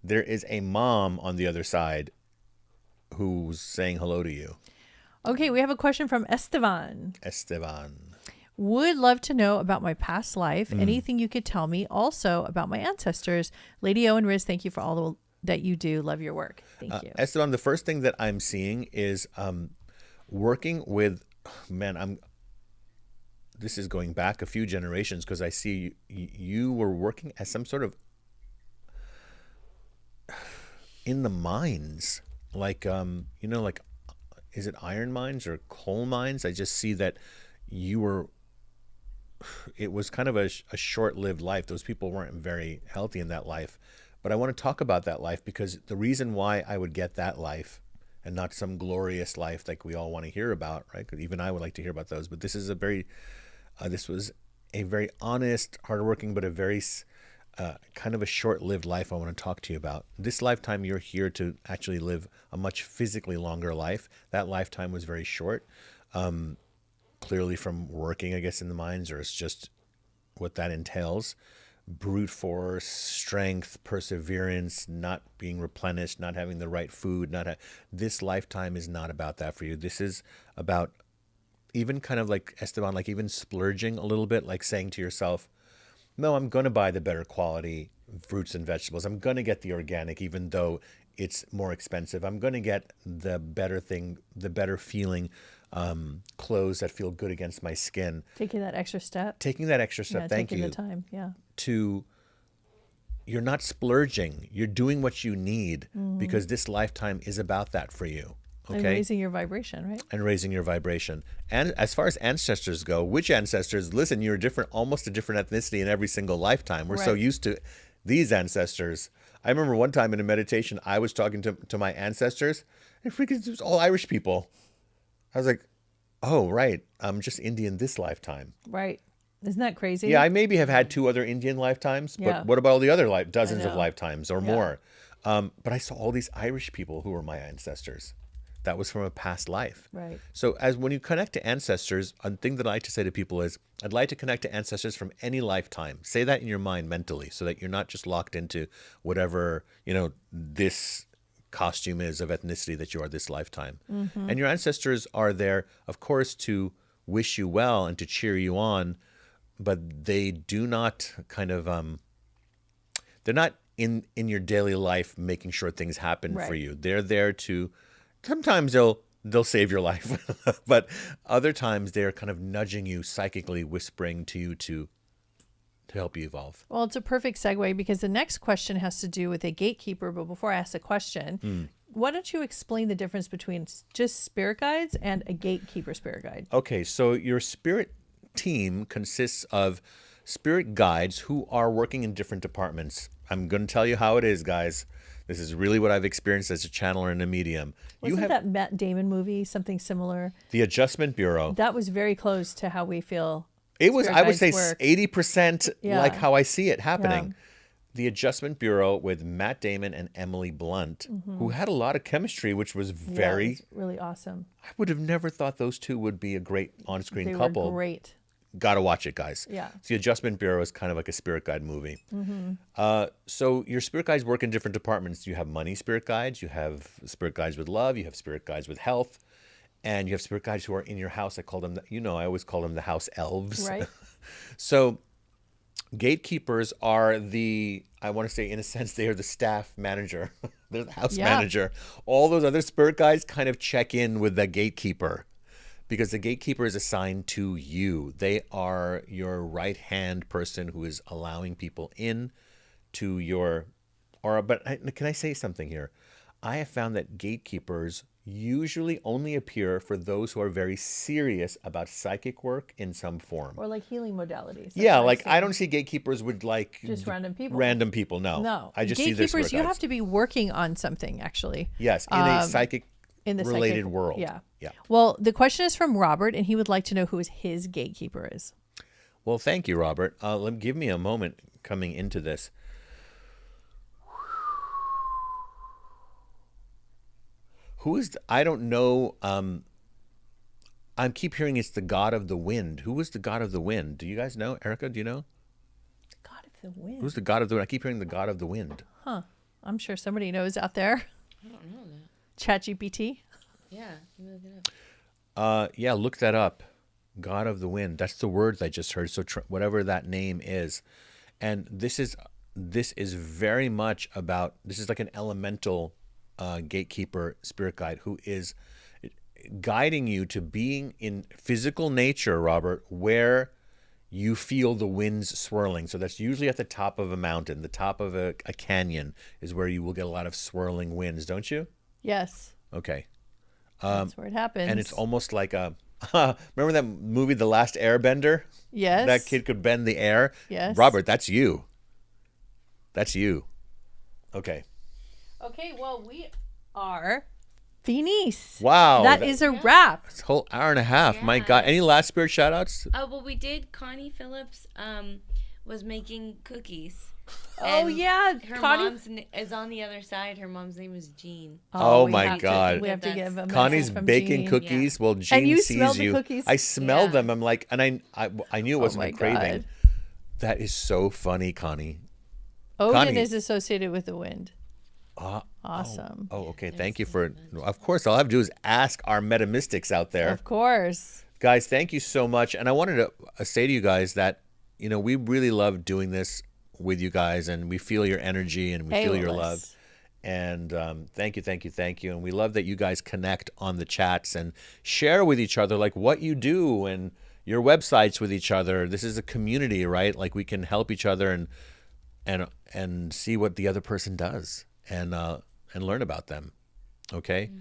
there is a mom on the other side who's saying hello to you. Okay, we have a question from Esteban. Would love to know about my past life. Anything you could tell me also about my ancestors. Lady O and Riz, thank you for all that you do. Love your work. Thank you. Esteban, the first thing that I'm seeing is working with, man, this is going back a few generations, because I see you were working as some sort of in the mines, like like, is it iron mines or coal mines? I just see that it was kind of a short-lived life. Those people weren't very healthy in that life. But I want to talk about that life, because the reason why I would get that life and not some glorious life like we all want to hear about, right? 'Cause even I would like to hear about those. But this is this was a very honest, hardworking, but a very kind of a short-lived life I want to talk to you about. This lifetime, you're here to actually live a much physically longer life. That lifetime was very short, clearly from working, I guess, in the mines, or it's just what that entails. Brute force, strength, perseverance, not being replenished, not having the right food. This lifetime is not about that for you. This is about even kind of like Esteban, like even splurging a little bit, like saying to yourself, no, I'm going to buy the better quality fruits and vegetables. I'm going to get the organic, even though it's more expensive. I'm going to get the better thing, the better feeling clothes that feel good against my skin. Taking that extra step. Thank you. Taking the time. Yeah. You're not splurging. You're doing what you need, because this lifetime is about that for you. Okay. And raising your vibration, right? And raising your vibration. And as far as ancestors go, which ancestors? Listen, you're almost a different ethnicity in every single lifetime. We're so used to these ancestors. I remember one time in a meditation, I was talking to my ancestors, and freaking it was all Irish people. I was like, oh, right. I'm just Indian this lifetime. Right. Isn't that crazy? Yeah, I maybe have had 2 other Indian lifetimes, but what about all the other dozens of lifetimes or more? But I saw all these Irish people who were my ancestors. That was from a past life. Right. So when you connect to ancestors, a thing that I like to say to people is, I'd like to connect to ancestors from any lifetime. Say that in your mind mentally, so that you're not just locked into whatever, this costume is of ethnicity that you are this lifetime. And your ancestors are there, of course, to wish you well and to cheer you on, but they do not kind of, they're not in your daily life making sure things happen for you. They're there to, sometimes they'll save your life, but other times they're kind of nudging you, psychically whispering to you to help you evolve. Well, it's a perfect segue, because the next question has to do with a gatekeeper. But before I ask the question, why don't you explain the difference between just spirit guides and a gatekeeper spirit guide? Okay, so your spirit team consists of spirit guides who are working in different departments. I'm going to tell you how it is, guys. This is really what I've experienced as a channeler and a medium. Wasn't that Matt Damon movie something similar? The Adjustment Bureau. That was very close to how we feel. It was, I would say, work. 80% like how I see it happening. Yeah. The Adjustment Bureau with Matt Damon and Emily Blunt, who had a lot of chemistry, which was very... it was really awesome. I would have never thought those two would be a great on-screen They couple. were great. Got to watch it, guys. Yeah. The Adjustment Bureau is kind of like a spirit guide movie. So your spirit guides work in different departments. You have money spirit guides. You have spirit guides with love. You have spirit guides with health. And you have spirit guides who are in your house. I call them, I always call them the house elves. Right. So gatekeepers are I want to say, in a sense, they are the staff manager. They're the house manager. All those other spirit guides kind of check in with the gatekeeper, because the gatekeeper is assigned to you. They are your right-hand person who is allowing people in to your aura. But can I say something here? I have found that gatekeepers usually only appear for those who are very serious about psychic work in some form. Or like healing modalities. Yeah, like I don't see gatekeepers with like... just random people. Random people, no. No. I just see this. Gatekeepers, you have to be working on something, actually. Yes, in a psychic in the related psychic world. Yeah. Yeah. Well, the question is from Robert, and he would like to know who his gatekeeper is. Well, thank you, Robert. Give me a moment coming into this. Who is I don't know. I keep hearing it's the god of the wind. Who was the god of the wind? Do you guys know? Erica, do you know? The god of the wind. Who's the god of the wind? I keep hearing the god of the wind. Huh. I'm sure somebody knows out there. I don't know that. ChatGPT. Yeah, look it up. Yeah, look that up. God of the wind. That's the words I just heard. So whatever that name is, and this is very much about. This is like an elemental gatekeeper spirit guide who is. guiding you to being in physical nature, Robert, where you feel the winds swirling. So that's usually at the top of a mountain, the top of a canyon is where you will get a lot of swirling winds, don't you? Yes. Okay. That's where it happens. And it's almost like a, remember that movie, The Last Airbender? Yes. That kid could bend the air? Yes. Robert, that's you. That's you. Okay. Okay, well, we are finis. Wow. That is a wrap. It's a whole hour and a half. My Yeah. God. Any last spirit shout outs? Oh, well, we did. Connie Phillips was making cookies. Oh, And yeah. Her Connie. mom's is on the other side. Her mom's name is Jean. Oh we my have to- God. we have to give a Connie's message from baking Jean. cookies. Well, Jean you sees smell the you. cookies? I smell Yeah. them. I'm like, and I knew it wasn't my a craving. God. That is so funny, Connie. Odin Connie. is associated with the wind. Awesome. Oh, okay. Thank you for. Of course, all I have to do is ask our metamystics out there. Of course. Guys, thank you so much. And I wanted to say to you guys that, we really love doing this with you guys, and we feel your energy and we feel your love. And thank you. And we love that you guys connect on the chats and share with each other like what you do and your websites with each other. This is a community, right? Like we can help each other and see what the other person does and learn about them. Okay?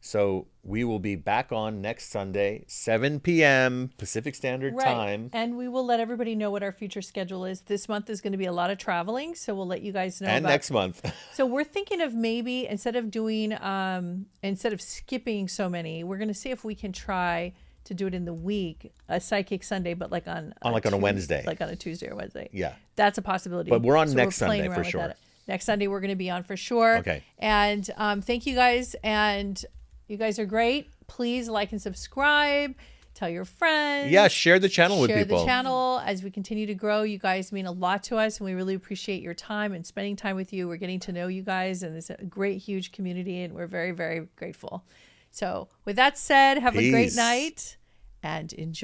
So we will be back on next Sunday, 7 p.m. Pacific Standard Time. And we will let everybody know what our future schedule is. This month is going to be a lot of traveling, so we'll let you guys know. And next month. So we're thinking of maybe instead of skipping so many, we're going to see if we can try to do it in the week, a Psychic Sunday, but like on a Wednesday. Like on a Tuesday or Wednesday. Yeah. That's a possibility. But we're on So next playing Sunday around for with sure. that. Next Sunday we're going to be on for sure. Okay. And thank you guys. And you guys are great. Please like and subscribe. Tell your friends. Yeah, share the channel with people. Share the channel as we continue to grow. You guys mean a lot to us, and we really appreciate your time and spending time with you. We're getting to know you guys, and it's a great, huge community, and we're very, very grateful. So with that said, have a great Peace. night and enjoy.